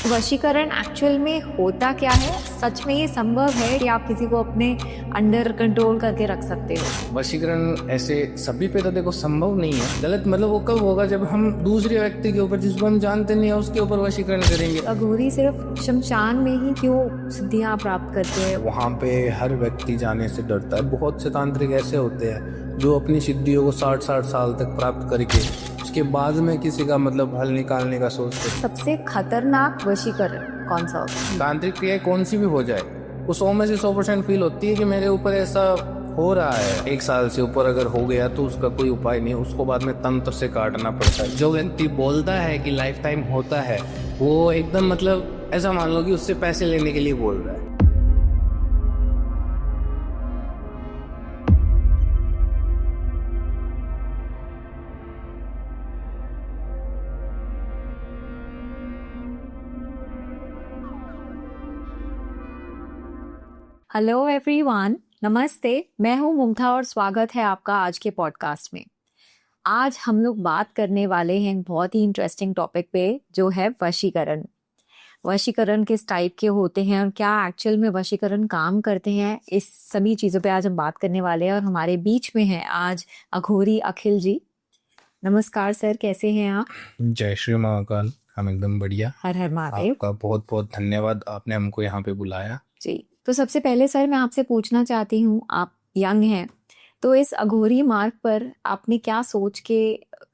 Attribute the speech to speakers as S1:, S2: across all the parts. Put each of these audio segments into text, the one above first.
S1: वशीकरण actual में होता क्या है? सच में ये संभव है कि आप किसी को अपने अंडर कंट्रोल करके रख सकते हो?
S2: वशीकरण ऐसे सभी पे तो देखो संभव नहीं है। गलत मतलब वो कब होगा जब हम दूसरे व्यक्ति के ऊपर जिसको हम जानते नहीं है उसके ऊपर वशीकरण करेंगे।
S1: अघोरी सिर्फ शमशान में ही क्यों सिद्धियां प्राप्त करते हैं?
S2: वहाँ पे हर व्यक्ति जाने से डरता है। बहुत से तांत्रिक ऐसे होते हैं जो अपनी सिद्धियों को 60-60 साल तक प्राप्त करके उसके बाद में किसी का मतलब हल निकालने का सोचते हैं।
S1: सबसे खतरनाक वशीकरण कौन सा होता है?
S2: तांत्रिक क्रिया कौन सी भी हो जाए, वो 100 में से 100% फील होती है कि मेरे ऊपर ऐसा हो रहा है। 1 साल से ऊपर अगर हो गया तो उसका कोई उपाय नहीं, उसको बाद में तंत्र से काटना पड़ता है। जो व्यक्ति बोलता है कि लाइफ टाइम होता है, वो एकदम मतलब ऐसा मान लो कि उससे पैसे लेने के लिए बोल रहा है।
S1: हेलो एवरीवन, नमस्ते। मैं हूँ मुग्धा और स्वागत है आपका आज के पॉडकास्ट में। आज हम लोग बात करने वाले हैं बहुत ही इंटरेस्टिंग टॉपिक पे, जो है वशीकरण। वशीकरण किस टाइप के होते हैं और क्या एक्चुअल में वशीकरण काम करते हैं, इस सभी चीज़ों पे आज हम बात करने वाले हैं। और हमारे बीच में हैं आज अघोरी अखिल जी। नमस्कार सर, कैसे हैं आप?
S2: जय श्री महाकाल, हम एकदम बढ़िया।
S1: हर हर महादेव।
S2: आपका बहुत बहुत धन्यवाद, आपने हमको यहाँ पे बुलाया।
S1: जी, तो सबसे पहले सर मैं आपसे पूछना चाहती हूँ, आप यंग हैं, तो इस अघोरी मार्ग पर आपने क्या सोच के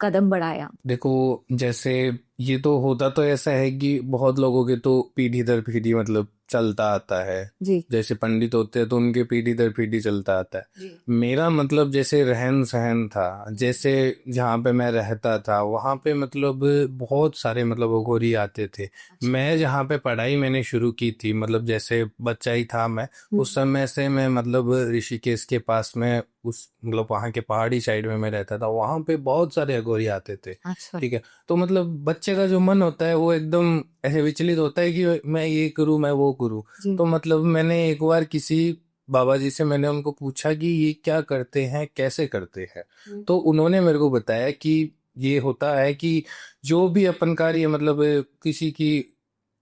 S1: कदम बढ़ाया?
S2: देखो, जैसे ये तो होता तो ऐसा है कि बहुत लोगों के तो पीढ़ी दर पीढ़ी मतलब चलता आता है।
S1: जी
S2: जैसे पंडित होते हैं तो उनके पीढ़ी दर पीढ़ी चलता आता है।
S1: जी।
S2: मेरा मतलब जैसे रहन सहन था, जैसे जहाँ पे मैं रहता था वहाँ पे मतलब बहुत सारे मतलब अघोरी आते थे। मैं जहाँ पे पढ़ाई मैंने शुरू की थी, मतलब जैसे बच्चा ही था मैं, उस समय से मैं मतलब ऋषिकेश के पास में उस मतलब वहाँ के पहाड़ी साइड में मैं रहता था। वहाँ पे बहुत सारे अघोरी आते थे।
S1: अच्छा।
S2: ठीक है, तो मतलब बच्चे का जो मन होता है वो एकदम ऐसे विचलित होता है कि मैं ये करूँ मैं वो करूँ।
S1: जी।
S2: तो मतलब मैंने एक बार किसी बाबा जी से मैंने उनको पूछा कि ये क्या करते हैं, कैसे करते हैं। तो उन्होंने मेरे को बताया कि ये होता है कि जो भी अपन कार्य मतलब किसी की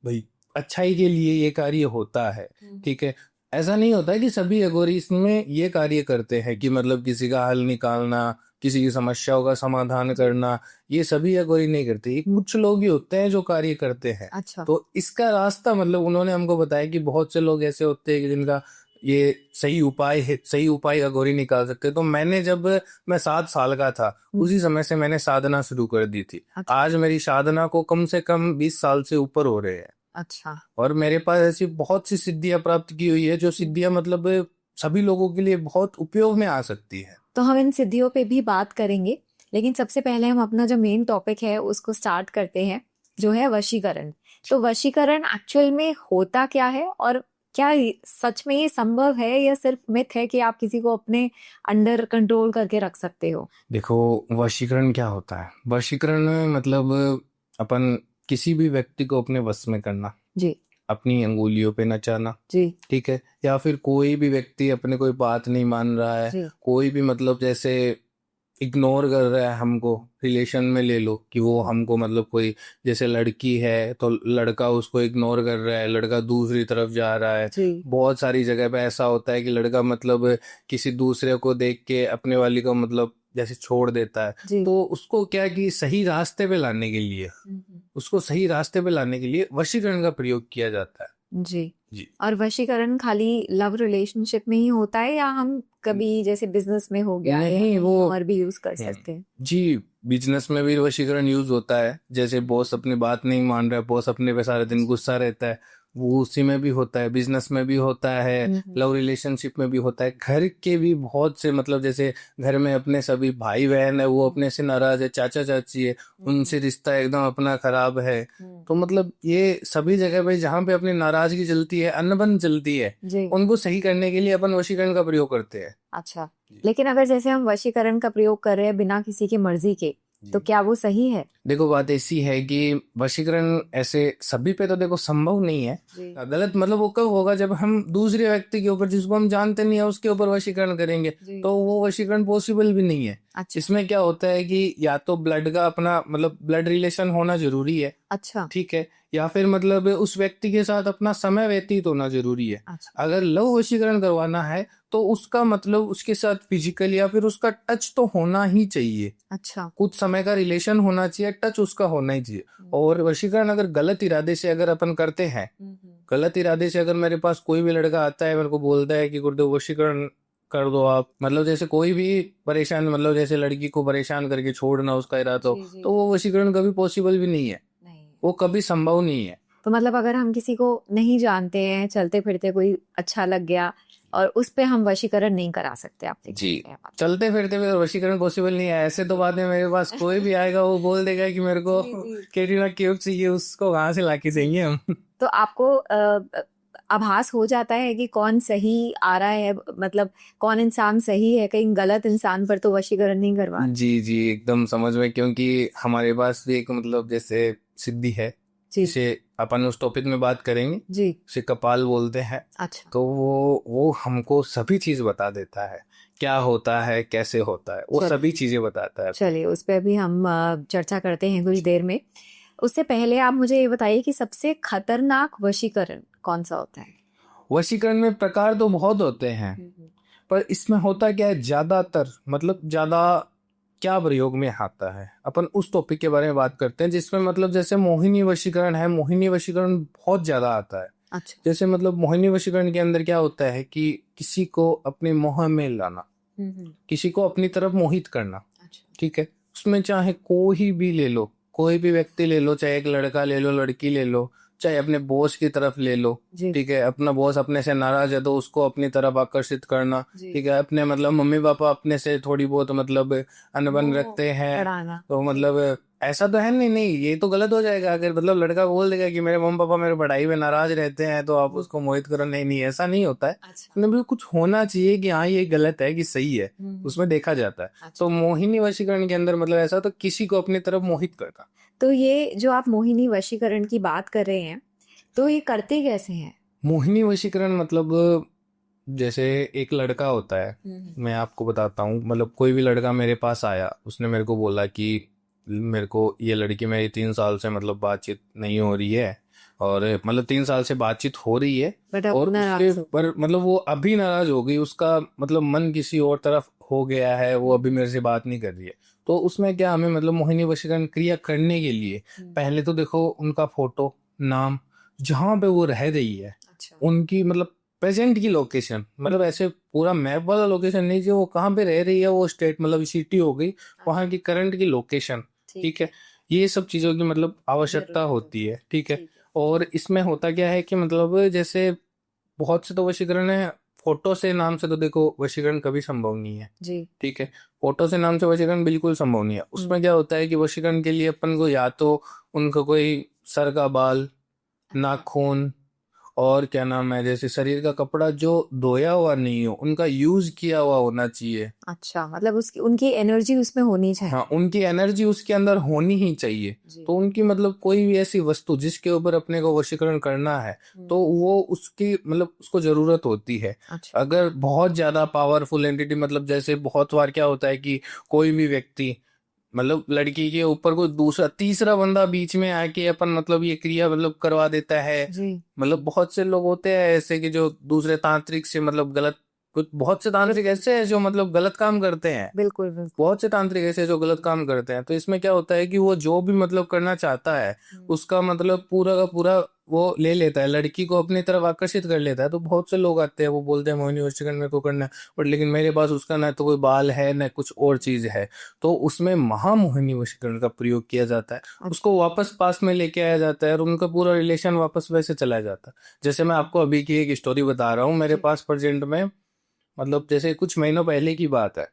S2: भाई अच्छाई के लिए ये कार्य होता है। ठीक है, ऐसा नहीं होता है कि सभी अघोरी इसमें ये कार्य करते हैं कि मतलब किसी का हल निकालना, किसी की समस्याओं का समाधान करना, ये सभी अघोरी नहीं करते। ये कुछ लोग ही होते हैं जो कार्य करते हैं।
S1: अच्छा।
S2: तो इसका रास्ता मतलब उन्होंने हमको बताया कि बहुत से लोग ऐसे होते हैं कि जिनका ये सही उपाय है, सही उपाय अघोरी निकाल सकते हैं। तो मैंने जब मैं 7 साल का था उसी समय से मैंने साधना शुरू कर दी थी।
S1: अच्छा।
S2: आज मेरी साधना को कम से कम 20 साल से ऊपर हो रहे हैं।
S1: अच्छा।
S2: और मेरे पास ऐसी बहुत सी सिद्धियां प्राप्त की हुई है जो सिद्धियां मतलब सभी लोगों के लिए बहुत उपयोग में आ सकती है।
S1: तो हम इन सिद्धियों पे भी बात करेंगे, लेकिन सबसे पहले हम अपना जो मेन टॉपिक है उसको स्टार्ट करते हैं, जो है वशीकरण। तो वशीकरण एक्चुअल में होता क्या है और क्या सच में ये संभव है या सिर्फ मिथ है कि आप किसी को अपने अंडर कंट्रोल करके रख सकते हो?
S2: देखो, वशीकरण क्या होता है? वशीकरण में मतलब अपन किसी भी व्यक्ति को अपने वश में करना,
S1: जी
S2: अपनी अंगुलियों पे नचाना।
S1: जी
S2: ठीक है, या फिर कोई भी व्यक्ति अपने कोई बात नहीं मान रहा है,
S1: जी।
S2: कोई भी मतलब जैसे इग्नोर कर रहा है हमको, रिलेशन में ले लो कि वो हमको मतलब कोई जैसे लड़की है तो लड़का उसको इग्नोर कर रहा है, लड़का दूसरी तरफ जा रहा है।
S1: जी
S2: बहुत सारी जगह पे ऐसा होता है कि लड़का मतलब किसी दूसरे को देख के अपने वाली को मतलब जैसे छोड़ देता है।
S1: जी।
S2: तो उसको क्या कि सही रास्ते पे लाने के लिए, उसको सही रास्ते पे लाने के लिए वशीकरण का प्रयोग किया जाता है।
S1: जी।
S2: जी
S1: और वशीकरण खाली लव रिलेशनशिप में ही होता है या हम कभी जैसे बिजनेस में हो गया या
S2: नहीं,
S1: कहीं
S2: वो
S1: और भी यूज कर सकते हैं?
S2: जी, बिजनेस में भी वशीकरण यूज होता है। जैसे बॉस अपनी बात नहीं मान रहा है, बॉस अपने पे सारे दिन गुस्सा रहता है, वो उसी में भी होता है, बिजनेस में भी होता है, लव रिलेशनशिप में भी होता है। घर के भी बहुत से मतलब जैसे घर में अपने सभी भाई बहन है वो अपने से नाराज है, चाचा चाची है उनसे रिश्ता एकदम अपना खराब है। तो मतलब ये सभी जगह पे जहाँ पे अपनी नाराजगी चलती है, अनबन चलती है,
S1: जी।
S2: उनको सही करने के लिए अपन वशीकरण का प्रयोग करते हैं।
S1: अच्छा,
S2: जी।
S1: लेकिन अगर जैसे हम वशीकरण का प्रयोग कर रहे हैं बिना किसी की मर्जी के, तो क्या वो सही है?
S2: देखो बात ऐसी है कि वशीकरण ऐसे सभी पे तो देखो संभव नहीं है।
S1: जी
S2: गलत मतलब वो कब होगा जब हम दूसरे व्यक्ति के ऊपर जिसको हम जानते नहीं है उसके ऊपर वशीकरण करेंगे,
S1: जी।
S2: तो वो वशीकरण पॉसिबल भी नहीं है।
S1: अच्छा
S2: इसमें क्या होता है कि या तो ब्लड का अपना मतलब ब्लड रिलेशन होना जरूरी है,
S1: अच्छा
S2: ठीक है, या फिर मतलब उस व्यक्ति के साथ अपना समय व्यतीत होना जरूरी है।
S1: अच्छा
S2: अगर लव वशीकरण करवाना है तो उसका मतलब उसके साथ फिजिकल या फिर उसका टच तो होना ही चाहिए,
S1: अच्छा।
S2: कुछ समय का रिलेशन होना चाहिए, टच उसका होना ही चाहिए। और वशीकरण अगर गलत इरादे से अगर अपन करते हैं, गलत इरादे से अगर मेरे पास कोई भी लड़का आता है मेरे को बोलता है कि गुरुदेव वशीकरण कर दो आप, मतलब जैसे कोई भी परेशान, मतलब जैसे लड़की को परेशान करके छोड़ना उसका इरादा हो,
S1: जी जी
S2: तो वो वशीकरण कभी पॉसिबल भी नहीं है,
S1: नहीं।
S2: वो कभी संभव नहीं है।
S1: तो मतलब अगर हम किसी को नहीं जानते हैं, चलते फिरते कोई अच्छा लग गया और उस पे हम वशीकरण नहीं करा सकते, आप
S2: जी,
S1: हैं बात।
S2: चलते फिरते हुए वशीकरण पॉसिबल नहीं है। ऐसे तो बाद में मेरे पास कोई भी आएगा वो बोल देगा कि मेरे को
S1: जी, जी।
S2: कैटरीना कैफ चाहिए, उसको कहाँ से लाके देंगे हम।
S1: तो आपको आभास हो जाता है कि कौन सही आ रहा है, मतलब कौन इंसान सही है, कहीं गलत इंसान पर तो वशीकरण नहीं करवा रहा।
S2: जी जी एकदम समझ में, क्योंकि हमारे पास भी एक मतलब जैसे सिद्धि है,
S1: जी
S2: इसे अपन उस टॉपिक में बात करेंगे,
S1: जी।
S2: उसे कपाल बोलते हैं।
S1: अच्छा
S2: तो वो हमको सभी चीज बता देता है, क्या होता है कैसे होता है, वो
S1: चल
S2: सभी चीजें बताता है।
S1: चलिए उस पर भी हम चर्चा करते हैं कुछ देर में। उससे पहले आप मुझे ये बताइए कि सबसे खतरनाक वशीकरण कौन सा होता है।
S2: वशीकरण में प्रकार तो बहुत होते हैं, पर इसमें होता क्या है, ज्यादातर मतलब ज्यादा क्या प्रयोग में आता है, अपन उस टॉपिक के बारे में बात करते हैं जिसमें मतलब जैसे मोहिनी वशीकरण है। मोहिनी वशीकरण बहुत ज्यादा आता है।
S1: अच्छा
S2: जैसे मतलब मोहिनी वशीकरण के अंदर क्या होता है कि किसी को अपने मोह में लाना, किसी को अपनी तरफ मोहित करना,
S1: अच्छा
S2: ठीक है। उसमें चाहे कोई भी ले लो, कोई भी व्यक्ति ले लो, चाहे एक लड़का ले लो, लड़की ले लो, चाहे अपने बॉस की तरफ ले लो,
S1: जी
S2: ठीक है। अपना बॉस अपने से नाराज है तो उसको अपनी तरफ आकर्षित करना,
S1: जी।
S2: ठीक है। अपने मतलब मम्मी पापा अपने से थोड़ी बहुत मतलब अनबन
S1: मोह
S2: रखते हैं,
S1: चढ़ाना।
S2: तो
S1: जी
S2: मतलब ऐसा तो है नहीं, नहीं ये तो गलत हो जाएगा अगर मतलब लड़का बोल देगा कि मेरे मम्मी पापा मेरे पढ़ाई में नाराज रहते हैं तो आप उसको मोहित करो। नहीं नहीं ऐसा नहीं होता है।
S1: अच्छा
S2: मतलब कुछ होना चाहिए कि हाँ ये गलत है कि सही है, उसमें देखा जाता है।
S1: अच्छा।
S2: तो मोहिनी वशीकरण के अंदर मतलब ऐसा तो किसी को अपनी तरफ मोहित करना।
S1: तो ये जो आप मोहिनी वशीकरण की बात कर रहे हैं, तो ये करते कैसे हैं।
S2: मोहिनी वशीकरण मतलब जैसे एक लड़का होता है, मैं आपको बताता हूँ। मतलब कोई भी लड़का मेरे पास आया, उसने मेरे को बोला कि मेरे को ये लड़की मेरी 3 साल से मतलब बातचीत नहीं हो रही है, और मतलब 3 साल से बातचीत हो रही है
S1: बट अब
S2: और उसके
S1: नाराज हो।
S2: पर मतलब वो अभी नाराज हो गई, उसका मतलब मन किसी और तरफ हो गया है, वो अभी मेरे से बात नहीं कर रही है। तो उसमें क्या, हमें मतलब मोहिनी वशीकरण क्रिया करने के लिए पहले तो देखो उनका फोटो, नाम, जहाँ पे वो रह रही है,
S1: अच्छा
S2: उनकी मतलब प्रेजेंट की लोकेशन, मतलब ऐसे पूरा मैप वाला लोकेशन नहीं, जो वो कहाँ पे रह रही है, वो स्टेट मतलब सिटी हो गई, वहाँ की करंट की लोकेशन, ठीक है। ये सब चीजों की मतलब आवश्यकता होती है, ठीक है। और इसमें होता क्या है कि मतलब जैसे बहुत से तो वशीकरण है, फोटो से नाम से तो देखो वशीकरण कभी संभव नहीं है,
S1: जी
S2: ठीक है। फोटो से नाम से वशीकरण बिल्कुल संभव नहीं है। उसमें क्या होता है कि वशीकरण के लिए अपन को या तो उनका कोई सर का बाल, नाखून, और क्या नाम है, जैसे शरीर का कपड़ा जो धोया हुआ नहीं हो, उनका यूज किया हुआ होना चाहिए।
S1: अच्छा, मतलब उसकी उनकी एनर्जी उसमें होनी चाहिए।
S2: हाँ, उनकी एनर्जी उसके अंदर होनी ही चाहिए।
S1: जी
S2: तो उनकी मतलब कोई भी ऐसी वस्तु जिसके ऊपर अपने को वशीकरण करना है, तो वो उसकी मतलब उसको जरूरत होती है।
S1: अच्छा
S2: अगर बहुत ज्यादा पावरफुल एंटिटी, मतलब जैसे बहुत बार क्या होता है कि कोई भी व्यक्ति मतलब लड़की के ऊपर कोई दूसरा तीसरा बंदा बीच में आके अपन मतलब ये क्रिया मतलब करवा देता है।
S1: जी
S2: मतलब बहुत से लोग होते हैं ऐसे कि जो दूसरे तांत्रिक से मतलब गलत, कुछ बहुत से तांत्रिक ऐसे हैं जो मतलब गलत काम करते हैं,
S1: बिल्कुल बिल्कुल।
S2: बहुत से तांत्रिक ऐसे हैं जो गलत काम करते हैं। तो इसमें क्या होता है कि वो जो भी मतलब करना चाहता है उसका मतलब पूरा का पूरा वो ले लेता है, लड़की को अपनी तरफ आकर्षित कर लेता है। तो बहुत से लोग आते हैं, वो बोलते हैं मोहिनी वशीकरण मेरे को करना है, बट लेकिन मेरे पास उसका ना तो कोई बाल है ना कुछ और चीज है। तो उसमें महामोहिनी वशीकरण का प्रयोग किया जाता है, उसको वापस पास में लेके आया जाता है और उनका पूरा रिलेशन वापस वैसे चला जाता है। जैसे मैं आपको अभी की एक स्टोरी बता रहा हूँ, मेरे पास प्रेजेंट में मतलब जैसे कुछ महीनों पहले की बात है,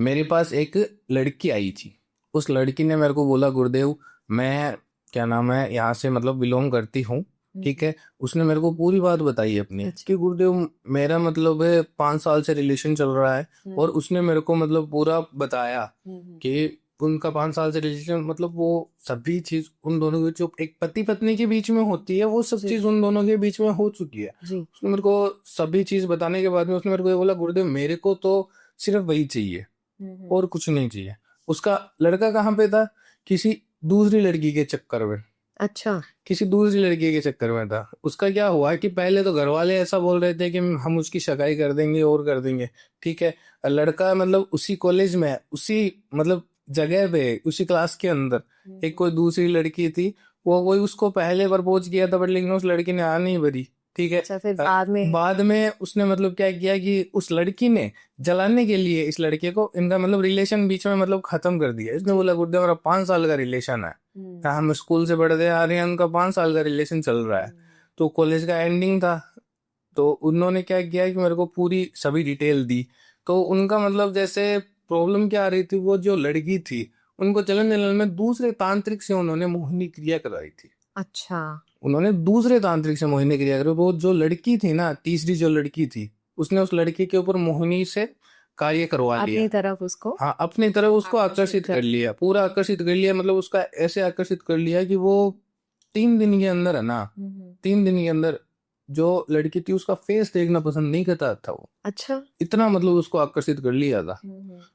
S2: मेरे पास एक लड़की आई थी। उस लड़की ने मेरे को बोला गुरुदेव मैं क्या नाम है यहाँ से मतलब बिलोंग करती हूँ, ठीक है। उसने मेरे को पूरी बात बताई अपनी कि गुरुदेव मेरा मतलब 5 साल से रिलेशन चल रहा है, और उसने मेरे को मतलब पूरा बताया कि उनका 5 साल से रिलेशन, मतलब वो सभी चीज उन दोनों के जो एक पति पत्नी के बीच में होती है वो सब
S1: जी।
S2: चीज उन दोनों के बीच में हो चुकी है।
S1: जी।
S2: उसने मेरे को सभी चीज बताने के बाद में उसने मेरे को ये बोला, गुरुदेव मेरे को तो सिर्फ वही चाहिए और कुछ नहीं चाहिए। उसका लड़का कहाँ पे था? किसी दूसरी लड़की के चक्कर में,
S1: अच्छा।
S2: किसी दूसरी लड़की के चक्कर में था। उसका क्या हुआ कि पहले तो घर वाले ऐसा बोल रहे थे कि हम उसकी सगाई कर देंगे और कर देंगे, ठीक है। लड़का मतलब उसी कॉलेज में, उसी मतलब जगह पे, उसी क्लास के अंदर एक कोई दूसरी लड़की थी, वो कोई उसको पहले प्रपोज किया था, बट लेकिन उस लड़की ने नहीं भरी, ठीक है।
S1: अच्छा, फिर बाद
S2: में उसने मतलब क्या किया कि उस लड़की ने जलाने के लिए इस लड़के को, इनका मतलब रिलेशन बीच में मतलब खत्म कर दिया। इसने बोला, गुरुदेव मेरा 5 साल का रिलेशन है, हम स्कूल से पढ़ते आ रहे हैं, उनका 5 साल का रिलेशन चल रहा है, तो कॉलेज का एंडिंग था। तो उन्होंने क्या किया कि मेरे को पूरी सभी डिटेल दी। तो उनका मतलब जैसे प्रॉब्लम क्या आ रही थी, वो जो लड़की थी उनको चलन चलन में दूसरे तांत्रिक से उन्होंने मोहिनी क्रिया कराई थी।
S1: अच्छा।
S2: उन्होंने दूसरे तांत्रिक से मोहिनी क्रिया कराई। वो जो लड़की थी ना, तीसरी जो लड़की थी, उसने उस लड़की के ऊपर मोहिनी से कार्य करवा लिया,
S1: अपनी तरफ उसको,
S2: हाँ अपनी तरफ उसको आकर्षित कर लिया, पूरा आकर्षित कर लिया। मतलब उसका ऐसे आकर्षित कर लिया कि वो 3 दिन के अंदर है ना, 3 दिन के अंदर जो लड़की थी उसका फेस देखना पसंद नहीं करता था वो।
S1: अच्छा।
S2: इतना मतलब उसको आकर्षित कर लिया था।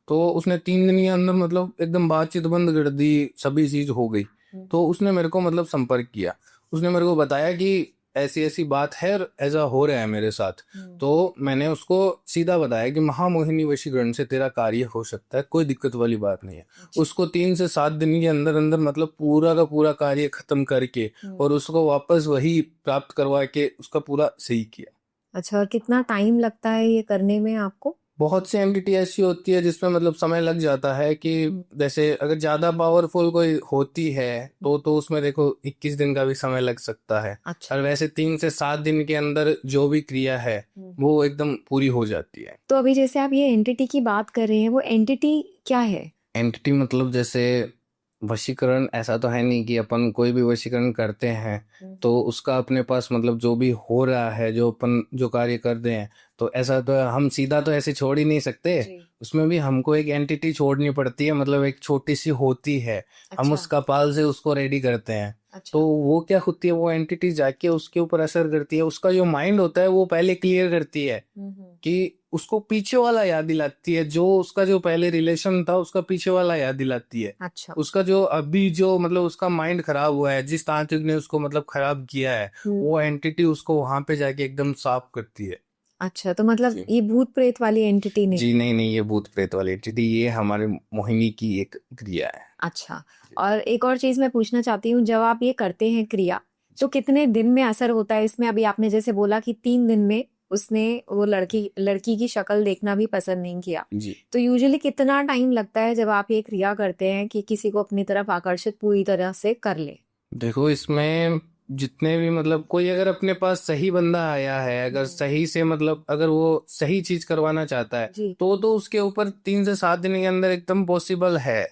S2: तो उसने 3 दिन के अंदर मतलब एकदम बातचीत बंद कर दी, सभी चीज हो गई। तो उसने मेरे को मतलब संपर्क किया, उसने मेरे को बताया कि ऐसी ऐसी बात है, ऐसा हो रहा है मेरे साथ। तो मैंने उसको सीधा बताया कि महामोहिनी वशीकरण से तेरा कार्य हो सकता है, कोई दिक्कत वाली बात नहीं है। उसको 3 से 7 दिन के अंदर अंदर मतलब पूरा का पूरा कार्य खत्म करके और उसको वापस वही प्राप्त करवा के उसका पूरा सही किया।
S1: अच्छा, और कितना टाइम लगता है ये करने में आपको?
S2: बहुत सी एंटिटी ऐसी होती है जिसमें मतलब समय लग जाता है कि जैसे अगर ज्यादा पावरफुल कोई होती है तो उसमें देखो 21 दिन का भी समय लग सकता है।
S1: अच्छा।
S2: और वैसे 3 से 7 दिन के अंदर जो भी क्रिया है वो एकदम पूरी हो जाती है।
S1: तो अभी जैसे आप ये एंटिटी की बात कर रहे हैं, वो एंटिटी क्या है?
S2: एंटिटी मतलब जैसे वशीकरण ऐसा तो है नहीं कि अपन कोई भी वशीकरण करते हैं तो उसका अपने पास मतलब जो भी हो रहा है, जो अपन जो कार्य करते हैं, तो ऐसा तो हम सीधा तो ऐसे छोड़ ही नहीं सकते। उसमें भी हमको एक एंटिटी छोड़नी पड़ती है, मतलब एक छोटी सी होती है। हम उस कपाल से उसको रेडी करते हैं। तो वो क्या होती है, वो एंटिटी जाके उसके ऊपर असर करती है। उसका जो माइंड होता है वो पहले क्लियर करती है कि उसको पीछे वाला याद दिलाती है, जो उसका जो पहले रिलेशन था उसका पीछे वाला याद दिलाती है।
S1: अच्छा।
S2: उसका जो अभी जो मतलब उसका माइंड खराब हुआ है, जिस तांत्रिक ने उसको मतलब खराब किया है, वो एंटिटी उसको वहां पे जाके एकदम साफ करती है।
S1: अच्छा, तो मतलब ये भूत प्रेत वाली एंटिटी नहीं?
S2: जी नहीं नहीं, ये भूत प्रेत वाली एंटिटी, ये हमारे मोहिनी की एक क्रिया है।
S1: अच्छा, और एक और चीज मैं पूछना चाहती हूँ, जब आप ये करते हैं क्रिया तो कितने दिन में असर होता है इसमें? अभी आपने जैसे बोला कि 3 दिन में उसने वो लड़की की शक्ल देखना भी पसंद नहीं किया
S2: जी।
S1: तो यूजुअली कितना टाइम लगता है जब आप ये क्रिया करते हैं कि किसी को अपनी तरफ आकर्षित पूरी तरह से कर ले?
S2: देखो इसमें जितने भी मतलब कोई अगर अपने पास सही बंदा आया है, अगर सही से मतलब अगर वो सही चीज करवाना चाहता है तो उसके ऊपर 3 से 7 दिन के अंदर एकदम पॉसिबल है,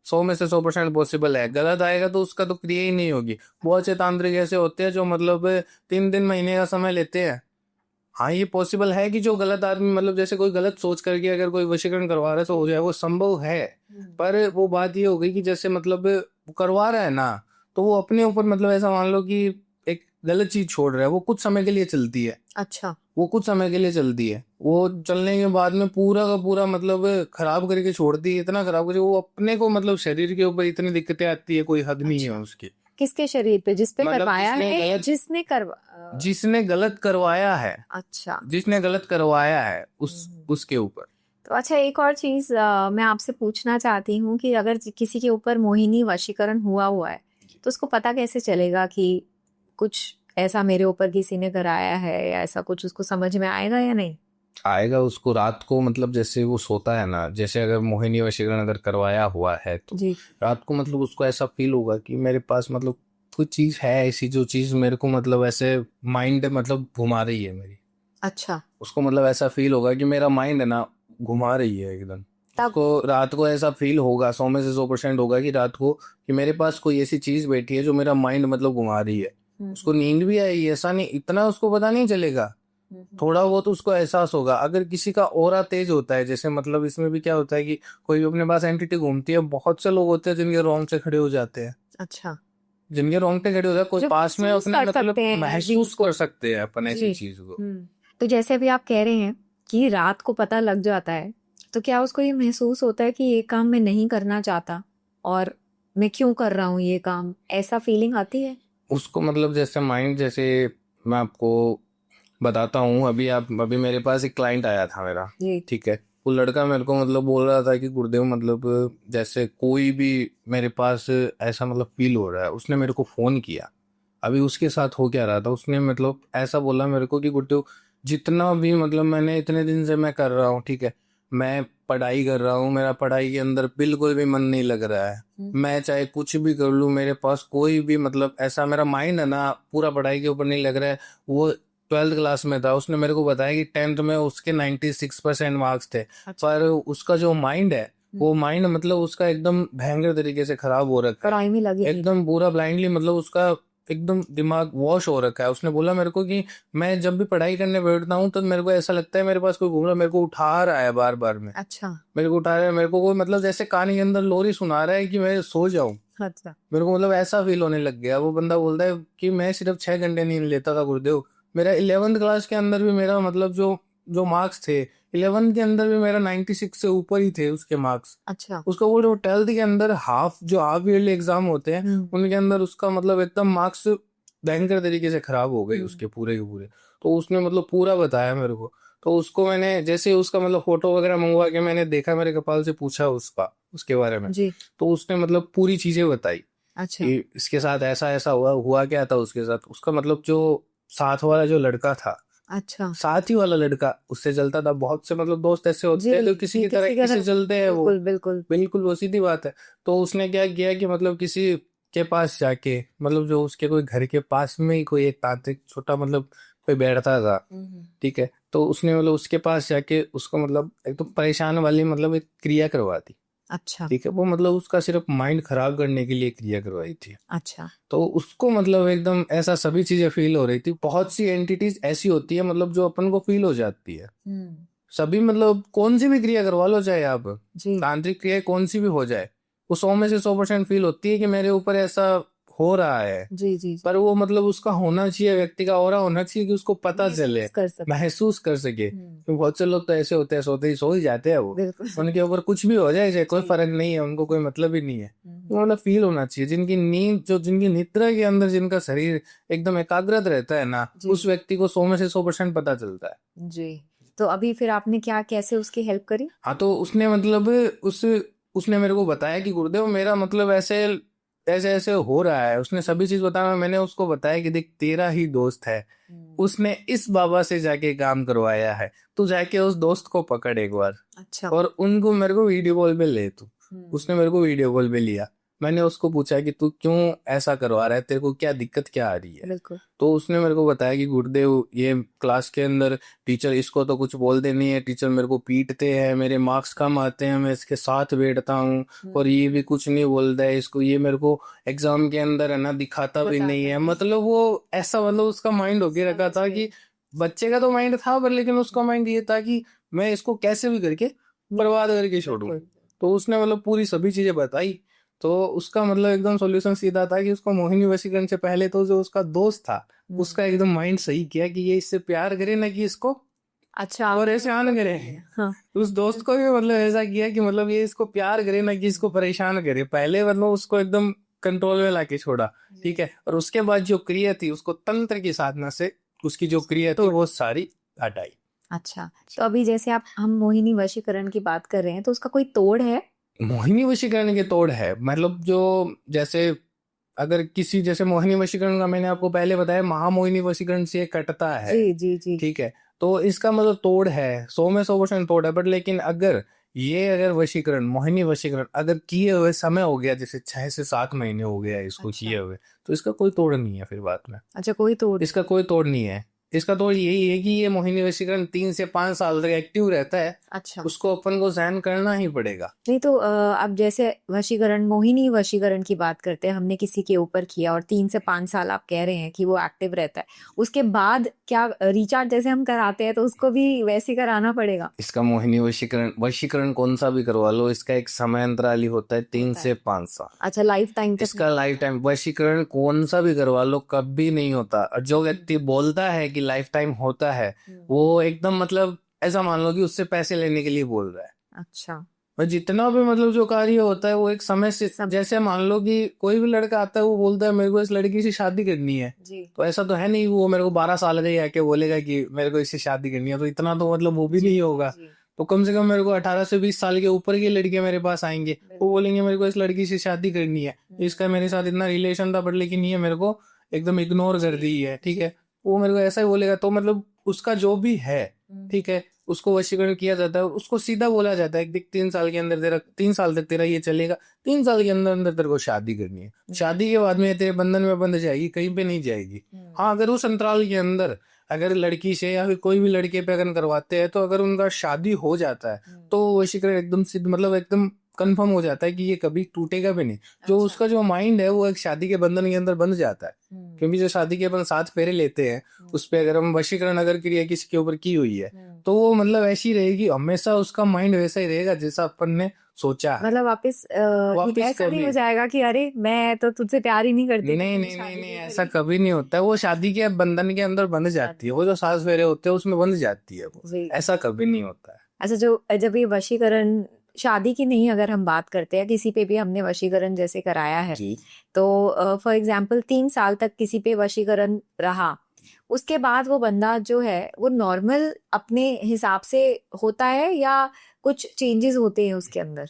S2: 100 में से 100% पॉसिबल है। गलत आएगा तो उसका तो क्रिया ही नहीं होगी। बहुत से तांत्रिक ऐसे होते हैं जो मतलब 3 दिन महीने का समय लेते हैं। हाँ ये पॉसिबल है कि जो गलत आदमी मतलब जैसे कोई गलत सोच करके अगर कोई वशीकरण करवा रहा है तो हो जाए, वो संभव है। पर वो बात ये हो गई कि जैसे मतलब वो करवा रहा है ना, तो वो अपने ऊपर मतलब ऐसा मान लो कि एक गलत चीज छोड़ रहा है, वो कुछ समय के लिए चलती है।
S1: अच्छा।
S2: वो कुछ समय के लिए चलती है, वो चलने के बाद में पूरा का पूरा मतलब खराब करके छोड़ती है, इतना खराब करके वो अपने को मतलब शरीर के ऊपर इतनी दिक्कतें आती है, कोई हद नहीं है उसकी।
S1: किसके शरीर पे? जिस पे
S2: मतलब
S1: करवाया है,
S2: जिसने गलत करवाया है।
S1: अच्छा,
S2: जिसने गलत करवाया है उसके ऊपर।
S1: तो अच्छा, एक और चीज मैं आपसे पूछना चाहती हूँ कि अगर किसी के ऊपर मोहिनी वशीकरण हुआ है तो उसको पता कैसे चलेगा कि कुछ ऐसा मेरे ऊपर किसी ने कराया है, या ऐसा कुछ उसको समझ में आएगा या नहीं?
S2: आएगा उसको रात को, मतलब जैसे वो सोता है ना, जैसे अगर मोहिनी वशीकरण अगर करवाया हुआ है तो रात को मतलब उसको ऐसा फील होगा कि मेरे पास मतलब कुछ चीज है ऐसी, जो चीज मेरे को मतलब ऐसे माइंड मतलब घुमा रही है मेरी।
S1: अच्छा।
S2: उसको मतलब ऐसा फील होगा कि मेरा माइंड है ना घुमा रही है एकदम। उसको रात को ऐसा फील होगा, 100 में से 100% होगा कि रात को कि मेरे पास कोई ऐसी चीज बैठी है जो मेरा माइंड मतलब घुमा रही है। उसको नींद भी आएगी, ऐसा नहीं, इतना उसको पता नहीं चलेगा, थोड़ा बहुत उसको एहसास होगा। अगर किसी का ऑरा तेज होता है, जैसे मतलब इसमें भी क्या होता है कि कोई भी अपने पास एंटिटी घूमती है, बहुत से लोग होते हैं जिनके रोंगटे खड़े हो जाते हैं।
S1: अच्छा,
S2: जिनके रोंगटे खड़े हो जाते हैं, कोई
S1: जो
S2: पास में
S1: महसूस
S2: अपने
S1: कर
S2: मतलब
S1: सकते हैं
S2: महसूस कर सकते हैं अपन ऐसी
S1: जी।
S2: चीज को।
S1: तो जैसे अभी आप कह रहे हैं कि रात को पता लग जाता है, तो क्या उसको ये महसूस होता है कि ये काम मैं नहीं करना चाहता और मैं क्यों कर रहा हूँ ये काम, ऐसा फीलिंग आती है?
S2: उसको मतलब जैसे माइंड, जैसे मैं आपको बताता हूँ, अभी मेरे पास एक क्लाइंट आया था मेरा,
S1: जी।
S2: ठीक है। वो लड़का मेरे को मतलब बोल रहा था कि गुरुदेव मतलब जैसे कोई भी मेरे पास ऐसा मतलब फील हो रहा है। उसने मेरे को फोन किया, अभी उसके साथ हो क्या रहा था, उसने मतलब ऐसा बोला मेरे को कि गुरुदेव जितना भी मतलब मैंने इतने दिन से मैं कर रहा हूँ, ठीक है, मैं पढ़ाई कर रहा हूँ, मेरा पढ़ाई के अंदर बिल्कुल भी मन नहीं लग रहा है। मैं चाहे कुछ भी कर लूँ, मेरे पास कोई भी मतलब ऐसा मेरा माइंड है ना, पूरा पढ़ाई के ऊपर नहीं लग रहा है। वो 12th क्लास में था, उसने मेरे को बताया कि 10th में उसके 96% मार्क्स थे।
S1: अच्छा।
S2: पर उसका जो माइंड है, वो माइंड मतलब उसका एकदम भयंकर तरीके से खराब हो रखा है,
S1: पढ़ाई में लगी नहीं।
S2: एकदम पूरा ब्लाइंडली मतलब उसका एकदम दिमाग वॉश हो रखा है। उसने बोला मेरे को कि मैं जब भी पढ़ाई करने बैठता हूँ तो मेरे को ऐसा लगता है मेरे पास कोई घूम रहा है, मेरे को उठा रहा है बार बार में,
S1: अच्छा।
S2: मेरे को उठा रहा है, मेरे को कोई मतलब जैसे कान के अंदर लोरी सुना रहा है कि मैं सो जाऊं।
S1: अच्छा।
S2: मेरे को मतलब ऐसा फील होने लग गया। वो बंदा बोलता है कि मैं सिर्फ 6 घंटे नींद लेता था गुरुदेव, मेरा 11th क्लास के अंदर भी मेरा मतलब जो जो मार्क्स थे, 11th के अंदर भी मेरा 96 से ऊपर ही थे उसके मार्क्स।
S1: अच्छा।
S2: उसका वो जो 12th के अंदर हाफ ईयरली एग्जाम होते हैं, उनके अंदर उसका मतलब एकदम मार्क्स भयंकर तरीके से खराब हो गए उसके पूरे के पूरे। तो उसने मतलब पूरा बताया मेरे को। तो उसको मैंने जैसे उसका मतलब फोटो वगैरह मंगवा के मैंने देखा, मेरे कपाल से पूछा उसका उसके बारे में,
S1: जी।
S2: तो उसने मतलब पूरी चीजें बताई
S1: अच्छा।
S2: कि इसके साथ ऐसा ऐसा हुआ हुआ क्या था उसके साथ। उसका मतलब जो साथ वाला जो लड़का था,
S1: अच्छा।
S2: साथ ही वाला लड़का उससे जलता था। बहुत से मतलब दोस्त ऐसे
S1: जी,
S2: होते हैं जो किसी की तरह
S1: तरह
S2: से जलते हैं, वो
S1: बिल्कुल बिल्कुल।
S2: बिल्कुल वो सीधी बात है। तो उसने क्या किया कि मतलब किसी के पास जाके, मतलब जो उसके कोई घर के पास में ही कोई एक तांत्रिक छोटा मतलब कोई बैठता था, ठीक है, तो उसने मतलब उसके पास जाके उसको मतलब एक तो परेशान वाली मतलब एक क्रिया करवा दी,
S1: अच्छा।
S2: ठीक है। वो मतलब उसका सिर्फ माइंड खराब करने के लिए क्रिया करवाई थी।
S1: अच्छा।
S2: तो उसको मतलब एकदम ऐसा सभी चीजें फील हो रही थी। बहुत सी एंटिटीज ऐसी होती है मतलब जो अपन को फील हो जाती है। सभी मतलब कौन सी भी क्रिया करवा लो, चाहे आप
S1: जी।
S2: तांत्रिक क्रिया कौन सी भी हो जाए, वो 100 में से 100% फील होती है कि मेरे ऊपर ऐसा हो रहा है।
S1: जी जी।
S2: पर वो मतलब उसका होना चाहिए, व्यक्ति का ऑरा होना चाहिए कि उसको पता चले,
S1: कर सकते।
S2: महसूस कर सके। तो बहुत से लोग तो ऐसे होते हैं, सोते ही सो ही जाते हैं वो,
S1: बिल्कुल।
S2: उनके ऊपर कुछ भी हो जाए चाहे कोई
S1: जी।
S2: फर्क नहीं है, उनको कोई मतलब ही नहीं है। तो मतलब फील होना चाहिए। जिनकी निद्रा के अंदर जिनका शरीर एकदम एकाग्रत रहता है ना,
S1: जी।
S2: उस व्यक्ति को 100 में से 100% पता चलता है।
S1: जी। तो अभी फिर आपने क्या, कैसे उसकी हेल्प करी?
S2: हाँ, तो उसने मतलब उस उसने मेरे को बताया कि गुरुदेव मेरा मतलब ऐसे ऐसे ऐसे हो रहा है। उसने सभी चीज बताया। मैंने उसको बताया कि देख तेरा ही दोस्त है, उसने इस बाबा से जाके काम करवाया है, तू जाके उस दोस्त को पकड़ एक बार,
S1: अच्छा।
S2: और उनको मेरे को वीडियो कॉल पे ले तू। उसने मेरे को वीडियो कॉल पे लिया। मैंने उसको पूछा कि तू क्यों ऐसा करवा रहा है, तेरे को क्या दिक्कत क्या आ रही है।
S1: बिल्कुल।
S2: तो उसने मेरे को बताया कि गुरुदेव ये क्लास के अंदर टीचर इसको तो कुछ बोलते नहीं है, टीचर मेरे को पीटते हैं, मेरे मार्क्स कम आते हैं, मैं इसके साथ बैठता हूँ और ये भी कुछ नहीं बोलता है, इसको ये मेरे को एग्जाम के अंदर है ना दिखाता भी नहीं है। मतलब वो ऐसा मतलब उसका माइंड होके रखा था कि बच्चे का तो माइंड था पर, लेकिन उसका माइंड ये था कि मैं इसको कैसे भी करके बर्बाद करके छोड़ूं। तो उसने मतलब पूरी सभी चीजें बताई। तो उसका मतलब एकदम सॉल्यूशन सीधा था कि उसको मोहिनी वशीकरण से पहले तो जो उसका दोस्त था उसका एकदम माइंड सही किया कि ये इससे प्यार करे ना कि इसको
S1: अच्छा।
S2: परेशान करे।
S1: हाँ।
S2: उस दोस्त को भी मतलब ऐसा किया कि मतलब ये इसको प्यार करे ना कि इसको परेशान करे। पहले मतलब उसको एकदम कंट्रोल में लाके छोड़ा, ठीक है। और उसके बाद जो क्रिया थी उसको तंत्र की साधना से उसकी जो क्रिया थी वो सारी हटाई।
S1: अच्छा, तो अभी जैसे हम मोहिनी वशीकरण की बात कर रहे हैं, तो उसका कोई तोड़ है?
S2: मोहिनी वशीकरण के तोड़ है मतलब जो जैसे अगर किसी जैसे मोहिनी वशीकरण का मैंने आपको पहले बताया, महामोहिनी वशीकरण से ये कटता है,
S1: जी जी जी।
S2: ठीक है। तो इसका मतलब तोड़ है, 100 में 100% तोड़ है। बट लेकिन अगर वशीकरण मोहिनी वशीकरण अगर किए हुए समय हो गया, जैसे 6 से 7 महीने हो गया इसको
S1: अच्छा।
S2: किए हुए, तो इसका कोई तोड़ नहीं है फिर बाद में।
S1: अच्छा, कोई तोड़
S2: इसका कोई तोड़ नहीं है। इसका तो यही है कि ये मोहिनी वशीकरण 3 से 5 साल तक एक्टिव रहता है।
S1: अच्छा।
S2: उसको अपन को सहन करना ही पड़ेगा।
S1: नहीं तो अब जैसे वशीकरण, मोहिनी वशीकरण की बात करते हैं, हमने किसी के ऊपर किया और 3 से 5 साल आप कह रहे हैं कि वो एक्टिव रहता है, उसके बाद क्या रिचार्ज जैसे हम कराते हैं तो उसको भी वैसे ही कराना पड़ेगा?
S2: इसका मोहिनी वशीकरण कौन सा भी करवा लो, इसका एक समय अंतराल ही होता है 3 से 5 साल।
S1: अच्छा, लाइफ टाइम तक?
S2: इसका लाइफ टाइम वशीकरण कौन सा भी करवा लो कभी नहीं होता। और जो व्यक्ति बोलता है कि लाइफ टाइम होता है, वो एकदम मतलब ऐसा मान लो कि उससे पैसे लेने के लिए बोल रहा है।
S1: अच्छा।
S2: और जितना भी मतलब जो कार्य होता है वो एक समय से, जैसे मान लो कि कोई भी लड़का आता है वो बोलता है मेरे को इस लड़की से शादी करनी है
S1: जी।
S2: तो ऐसा तो है नहीं वो मेरे को 12 साल का ही आके बोलेगा कि मेरे को इससे शादी करनी है, तो इतना तो मतलब वो भी नहीं होगा। तो कम से कम मेरे को 18 से 20 साल के ऊपर की लड़कियां मेरे पास आएंगे, वो बोलेंगे मेरे को इस लड़की से शादी करनी है, इसका मेरे साथ इतना रिलेशन था बट लेकिन ये मेरे को एकदम इग्नोर कर दी है, ठीक है, वो मेरे को ऐसा ही बोलेगा। तो मतलब उसका जो भी है, ठीक है, उसको वशीकरण किया जाता है और उसको सीधा बोला जाता है कि 3 साल के अंदर तेरा 3 साल तक तेरा ये चलेगा, 3 साल के अंदर अंदर तेरे को शादी करनी है, शादी के बाद में तेरे बंधन में बंध जाएगी, कहीं पे नहीं जाएगी। हाँ, अगर उस अंतराल के अंदर अगर लड़की से या फिर कोई भी लड़के पे अगर करवाते हैं तो अगर उनका शादी हो जाता है तो वशीकरण एकदम सिद्ध मतलब एकदम कंफर्म हो जाता है कि ये कभी टूटेगा भी नहीं। जो उसका जो माइंड है वो एक शादी के बंधन के अंदर बंध जाता है, क्योंकि जो शादी के अपन 7 फेरे लेते हैं उस पे अगर हम वशीकरण अगर क्रिया किसी के ऊपर की हुई है तो वो मतलब ऐसी रहेगी, हमेशा उसका माइंड वैसा ही रहेगा जैसा अपन ने सोचा है।
S1: मतलब वापस ऐसा नहीं हो जाएगा कि अरे मैं तो तुझसे प्यार ही नहीं करती?
S2: नहीं नहीं नहीं नहीं, ऐसा कभी नहीं होता है। वो शादी के बंधन के अंदर बंध जाती है, वो जो 7 फेरे होते हैं उसमें बंध जाती है वो, ऐसा कभी नहीं होता है।
S1: अच्छा, जब ये वशीकरण शादी की नहीं, अगर हम बात करते हैं किसी पे भी हमने वशीकरण जैसे कराया है तो फॉर एग्जाम्पल 3 साल तक किसी पे वशीकरण रहा, उसके बाद वो बंदा जो है वो नॉर्मल अपने हिसाब से होता है या कुछ चेंजेस होते हैं उसके अंदर?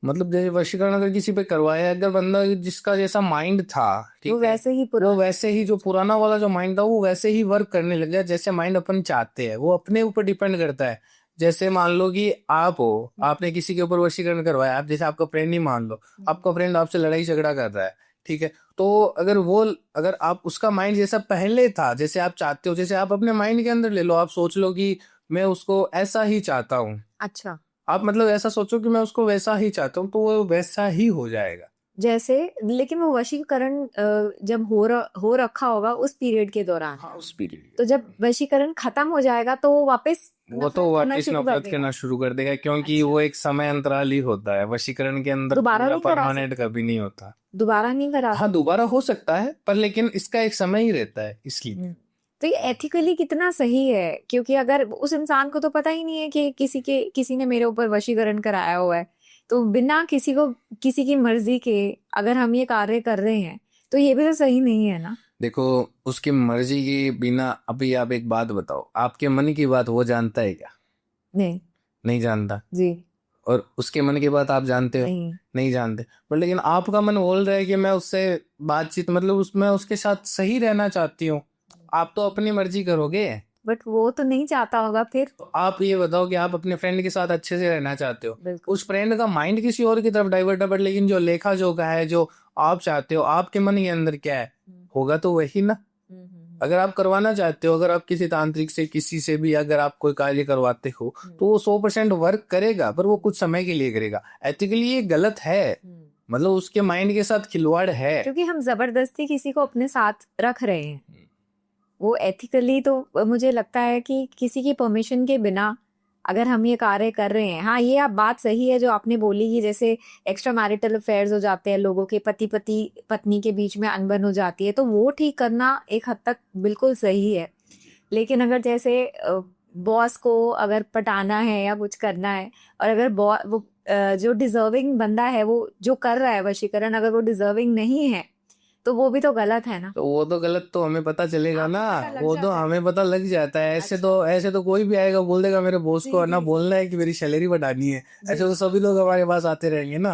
S2: मतलब जैसे वशीकरण अगर किसी पे करवाया, अगर बंदा जिसका जैसा माइंड था, ठीक
S1: वो वैसे ही
S2: वो वैसे ही जो पुराना वाला जो माइंड था वो वैसे ही वर्क करने लग गया जैसे माइंड अपन चाहते हैं। वो अपने ऊपर डिपेंड करता है। जैसे मान लो कि आप हो, आपने किसी के ऊपर वशीकरण करवाया, आप जैसे आपका फ्रेंड ही मान लो, आपका फ्रेंड आपसे लड़ाई झगड़ा कर रहा है, ठीक है, तो अगर आप उसका माइंड जैसा पहले था जैसे आप चाहते हो, जैसे आप अपने माइंड के अंदर ले लो, आप सोच लो कि मैं उसको ऐसा ही चाहता हूँ।
S1: अच्छा।
S2: आप मतलब ऐसा सोचो कि मैं उसको वैसा ही चाहता हूँ तो वो वैसा ही हो जाएगा
S1: जैसे। लेकिन वो वशीकरण जब हो रखा होगा उस पीरियड के दौरान।
S2: हाँ, उस पीरियड
S1: तो जब वशीकरण खत्म हो जाएगा तो वापस
S2: वो तो वापस नफरत करना शुरू कर देगा, क्योंकि वो एक समय अंतराल ही होता है वशीकरण के अंदर,
S1: दोबारा
S2: पूरा
S1: नहीं करा
S2: परमानेंट कभी नहीं होता।
S1: दोबारा नहीं करा
S2: हाँ, दोबारा हो सकता है पर लेकिन इसका एक समय ही रहता है इसलिए।
S1: तो ये एथिकली कितना सही है? क्योंकि अगर उस इंसान को तो पता ही नहीं है कि किसी ने मेरे ऊपर वशीकरण कराया हुआ है, तो बिना किसी की मर्जी के अगर हम ये कार्य कर रहे हैं तो ये भी तो सही नहीं है ना?
S2: देखो, उसकी मर्जी के बिना, अभी आप एक बात बताओ, आपके मन की बात वो जानता है क्या?
S1: नहीं।
S2: नहीं जानता।
S1: जी।
S2: और उसके मन की बात आप जानते हो? नहीं जानते। पर लेकिन आपका मन बोल रहा है कि मैं उससे बातचीत मतलब उसमें उसके साथ सही रहना चाहती हूँ, आप तो अपनी मर्जी करोगे।
S1: बट वो तो नहीं चाहता होगा फिर।
S2: तो आप ये बताओ कि आप अपने फ्रेंड के साथ अच्छे से रहना चाहते हो,
S1: बिल्कुल।
S2: उस फ्रेंड का माइंड किसी और की तरफ डाइवर्ट है, बट लेकिन जो लेखा जोखा है, जो आप चाहते हो, आपके मन के अंदर क्या है, होगा तो वही ना। अगर आप करवाना चाहते हो, अगर आप किसी तांत्रिक से किसी से भी अगर आप कोई कार्य करवाते हो तो वो 100% वर्क करेगा, पर वो कुछ समय के लिए करेगा। एथिकली ये गलत है, मतलब उसके माइंड के साथ खिलवाड़ है,
S1: क्योंकि हम जबरदस्ती किसी को अपने साथ रख रहे हैं। वो एथिकली तो मुझे लगता है कि किसी की परमिशन के बिना अगर हम ये कार्य कर रहे हैं, हाँ ये आप बात सही है जो आपने बोली कि जैसे एक्स्ट्रा मैरिटल अफेयर्स हो जाते हैं लोगों के, पति पत्नी के बीच में अनबन हो जाती है, तो वो ठीक करना एक हद तक बिल्कुल सही है। लेकिन अगर जैसे बॉस को अगर पटाना है या कुछ करना है और अगर वो जो डिजर्विंग बंदा है वो जो कर रहा है वशीकरण, अगर वो डिजर्विंग नहीं है तो वो भी तो गलत है ना?
S2: तो वो तो गलत तो हमें पता चलेगा ना, वो तो
S1: जाता है।
S2: हमें पता लग जाता है। ऐसे तो कोई भी आएगा बोल देगा मेरे बॉस को ना बोलना है कि मेरी सैलरी बढ़ानी है, ऐसे तो सभी लोग हमारे पास आते रहेंगे ना।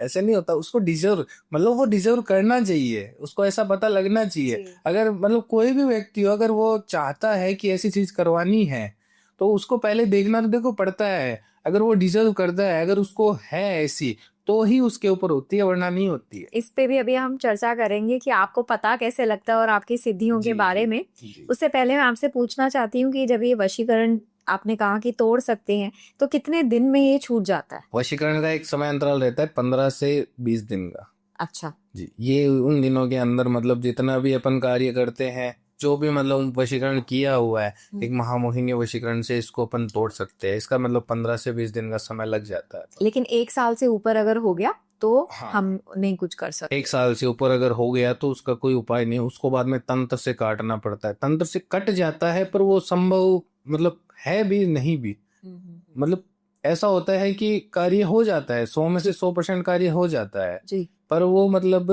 S2: ऐसे नहीं होता। उसको डिजर्व मतलब वो डिजर्व करना चाहिए, उसको ऐसा पता लगना चाहिए। अगर मतलब कोई भी व्यक्ति हो, अगर वो चाहता है कि ऐसी चीज करवानी है तो उसको पहले देखना तो देखो पड़ता है। अगर वो डिजर्व करता है, अगर उसको है ऐसी, तो ही उसके ऊपर होती है, वरना नहीं होती है।
S1: इस पे भी अभी हम चर्चा करेंगे कि आपको पता कैसे लगता है और आपकी सिद्धियों के
S2: जी
S1: बारे
S2: जी
S1: में।
S2: जी।
S1: उससे पहले मैं आपसे पूछना चाहती हूँ कि जब ये वशीकरण आपने कहा कि तोड़ सकते हैं, तो कितने दिन में ये छूट जाता है?
S2: वशीकरण का एक समय अंतराल रहता है 15 से 20 दिन का।
S1: अच्छा।
S2: जी, ये उन दिनों के अंदर मतलब जितना भी अपन कार्य करते हैं, जो भी मतलब वशीकरण किया हुआ है, एक महामोहिनी वशीकरण से इसको अपन तोड़ सकते हैं। इसका मतलब 15 से 20 दिन का समय लग जाता है।
S1: लेकिन 1 साल से ऊपर अगर हो गया तो
S2: हाँ,
S1: हम नहीं कुछ कर सकते।
S2: 1 साल से ऊपर अगर हो गया तो उसका कोई उपाय नहीं, उसको बाद में तंत्र से काटना पड़ता है। तंत्र से कट जाता है, पर वो संभव मतलब है भी नहीं भी। मतलब ऐसा होता है कि कार्य हो जाता है, 100 में से 100% कार्य हो जाता है,
S1: जी।
S2: पर वो मतलब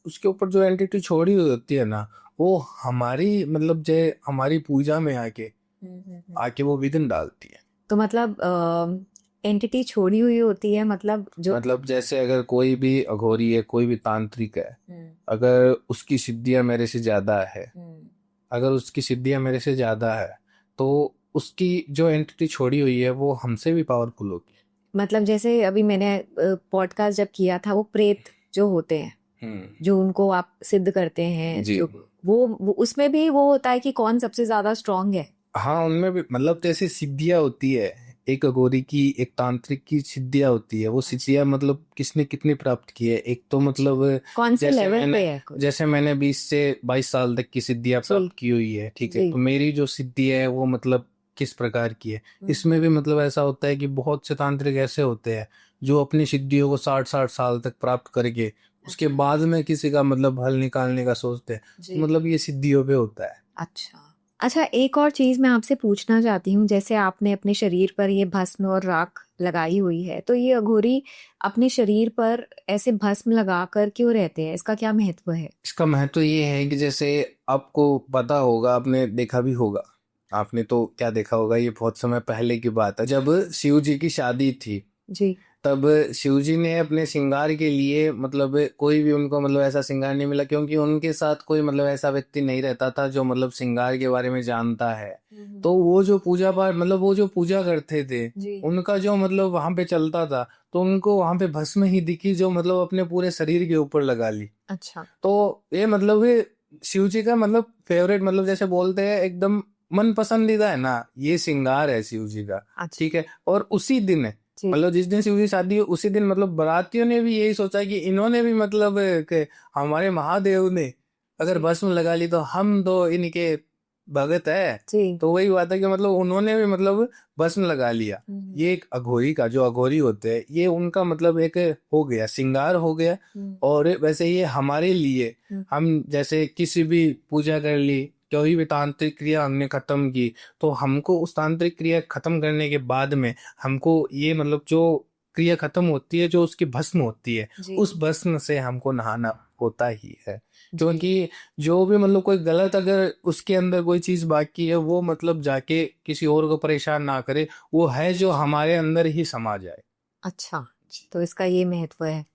S2: उसके ऊपर जो एंटिटी छोड़ी हुई होती है ना, वो हमारी मतलब जय हमारी पूजा में आके आके वो विघ्न डालती है।
S1: तो मतलब एंटिटी छोड़ी हुई होती है, मतलब जो
S2: मतलब जैसे अगर कोई भी अघोरी है, कोई भी तांत्रिक है, अगर उसकी सिद्धियां मेरे से ज्यादा है, अगर उसकी सिद्धियां मेरे से ज्यादा है, तो उसकी जो एंटिटी छोड़ी हुई है वो हमसे भी पावरफुल होगी।
S1: मतलब जैसे अभी मैंने पॉडकास्ट जब किया था, वो प्रेत जो होते हैं, जो उनको आप सिद्ध करते हैं,
S2: जी।
S1: जो वो उसमें भी वो होता है कि कौन सबसे ज्यादा स्ट्रांग है।
S2: हाँ, उनमें भी मतलब जैसे सिद्धियां होती है, एक अघोरी की, एक तांत्रिक की सिद्धियां होती है। वो सिद्धियां मतलब किसने कितनी प्राप्त की है, एक तो मतलब
S1: कौन से
S2: जैसे
S1: लेवल
S2: मैंने
S1: पे है कुछ?
S2: जैसे मैंने 20 से 22 साल तक की सिद्धियां प्राप्त की हुई है, ठीक है।
S1: जी।
S2: तो मेरी जो सिद्धि है वो मतलब किस प्रकार की है, इसमें भी मतलब ऐसा होता है कि बहुत से तांत्रिक ऐसे होते हैं जो अपनी सिद्धियों को 60-60 साल तक प्राप्त करके उसके बाद में किसी का मतलब हल निकालने का सोचते हैं। तो मतलब ये सिद्धियों पे होता है।
S1: अच्छा। अच्छा, एक और चीज मैं आपसे पूछना चाहती हूँ, जैसे आपने अपने शरीर पर ये भस्म और राख लगाई हुई है, तो ये अघोरी अपने शरीर पर ऐसे भस्म लगाकर क्यों रहते हैं? इसका क्या महत्व है?
S2: इसका महत्व ये है कि जैसे आपको पता होगा, आपने देखा भी होगा, आपने तो क्या देखा होगा, ये बहुत समय पहले की बात है, जब शिव जी की शादी थी,
S1: जी।
S2: तब शिव जी ने अपने श्रृंगार के लिए मतलब कोई भी उनको मतलब ऐसा श्रृंगार नहीं मिला, क्योंकि उनके साथ कोई मतलब ऐसा व्यक्ति नहीं रहता था जो मतलब श्रृंगार के बारे में जानता है। तो वो जो पूजा पाठ मतलब वो जो पूजा करते थे,
S1: जी।
S2: उनका जो मतलब वहां पे चलता था, तो उनको वहां पे भस्म ही दिखी जो मतलब अपने पूरे शरीर के ऊपर लगा ली।
S1: अच्छा।
S2: तो ये मतलब ये शिव जी का मतलब फेवरेट, मतलब जैसे बोलते हैं एकदम मन पसंदीदा है ना, ये श्रृंगार है शिव जी का।
S1: अच्छा।
S2: ठीक है। और उसी दिन
S1: जी।
S2: मतलब जिस दिन शिव जी की शादी हुई, उसी दिन मतलब बारातियों ने भी यही सोचा कि इन्होंने भी मतलब कि हमारे महादेव ने अगर
S1: जी।
S2: भस्म लगा ली तो हम तो इनके भगत है।
S1: जी।
S2: तो वही बात है कि मतलब उन्होंने भी मतलब भस्म लगा लिया। ये एक अघोरी का, जो अघोरी होते हैं, ये उनका मतलब एक हो गया श्रृंगार हो गया। और वैसे ये हमारे लिए, हम जैसे किसी भी पूजा कर ली, कोई भी तांत्रिक क्रिया हमने खत्म की, तो हमको उस तांत्रिक क्रिया खत्म करने के बाद में हमको ये मतलब जो क्रिया खत्म होती है, जो उसकी भस्म होती है,
S1: जी।
S2: उस भस्म से हमको नहाना होता ही है। क्योंकि जो भी मतलब कोई गलत अगर उसके अंदर कोई चीज बाकी है, वो मतलब जाके किसी और को परेशान ना करे, वो है जो हमारे अंदर ही समा जाए।
S1: अच्छा, तो इसका ये महत्व है।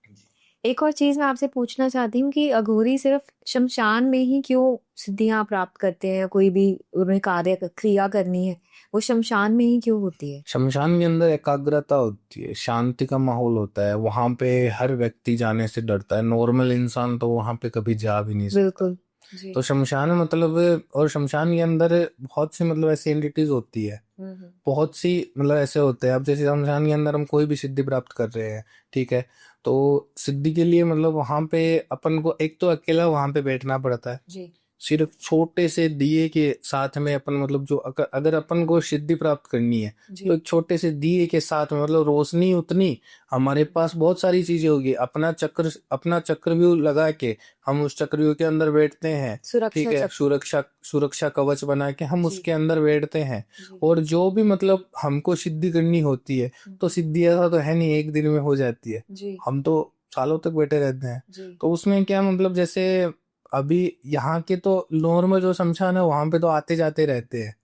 S1: एक और चीज मैं आपसे पूछना चाहती हूँ कि अघोरी सिर्फ शमशान में ही क्यों सिद्धियां प्राप्त करते हैं? कोई भी उन्हें कार्य क्रिया करनी है, वो शमशान में ही क्यों होती है?
S2: शमशान के अंदर एकाग्रता होती है, शांति का माहौल होता है, वहां पे हर व्यक्ति जाने से डरता है। नॉर्मल इंसान तो वहां पे कभी जा भी नहीं सकता।
S1: बिल्कुल। जी।
S2: तो शमशान मतलब, और शमशान के अंदर बहुत सी मतलब ऐसी एंटिटीज होती है, बहुत सी मतलब ऐसे होते हैं। अब जैसे शमशान के अंदर हम कोई भी सिद्धि प्राप्त कर रहे हैं, ठीक है, तो सिद्धि के लिए मतलब वहां पे अपन को एक तो अकेला वहां पे बैठना पड़ता है।
S1: जी।
S2: सिर्फ छोटे से दिए के साथ में अपन मतलब जो अगर अपन को सिद्धि प्राप्त करनी है,
S1: जी।
S2: तो एक छोटे से दिए के साथ में मतलब रोशनी उतनी, हमारे पास बहुत सारी चीजें होगी, अपना चक्रव्यूह लगा के हम उस चक्रव्यूह के अंदर बैठते हैं।
S1: सुरक्षा
S2: ठीक है,
S1: चक्र।
S2: सुरक्षा कवच बना के हम
S1: जी।
S2: उसके अंदर बैठते हैं।
S1: जी।
S2: और जो भी मतलब हमको सिद्धि करनी होती है, तो सिद्धि ऐसा तो है नहीं एक दिन में हो जाती है,
S1: जी।
S2: हम तो सालों तक बैठे रहते हैं।
S1: जी।
S2: तो उसमें क्या मतलब जैसे अभी यहाँ के तो नॉर्मल जो शमशान है वहां पे तो आते जाते रहते हैं,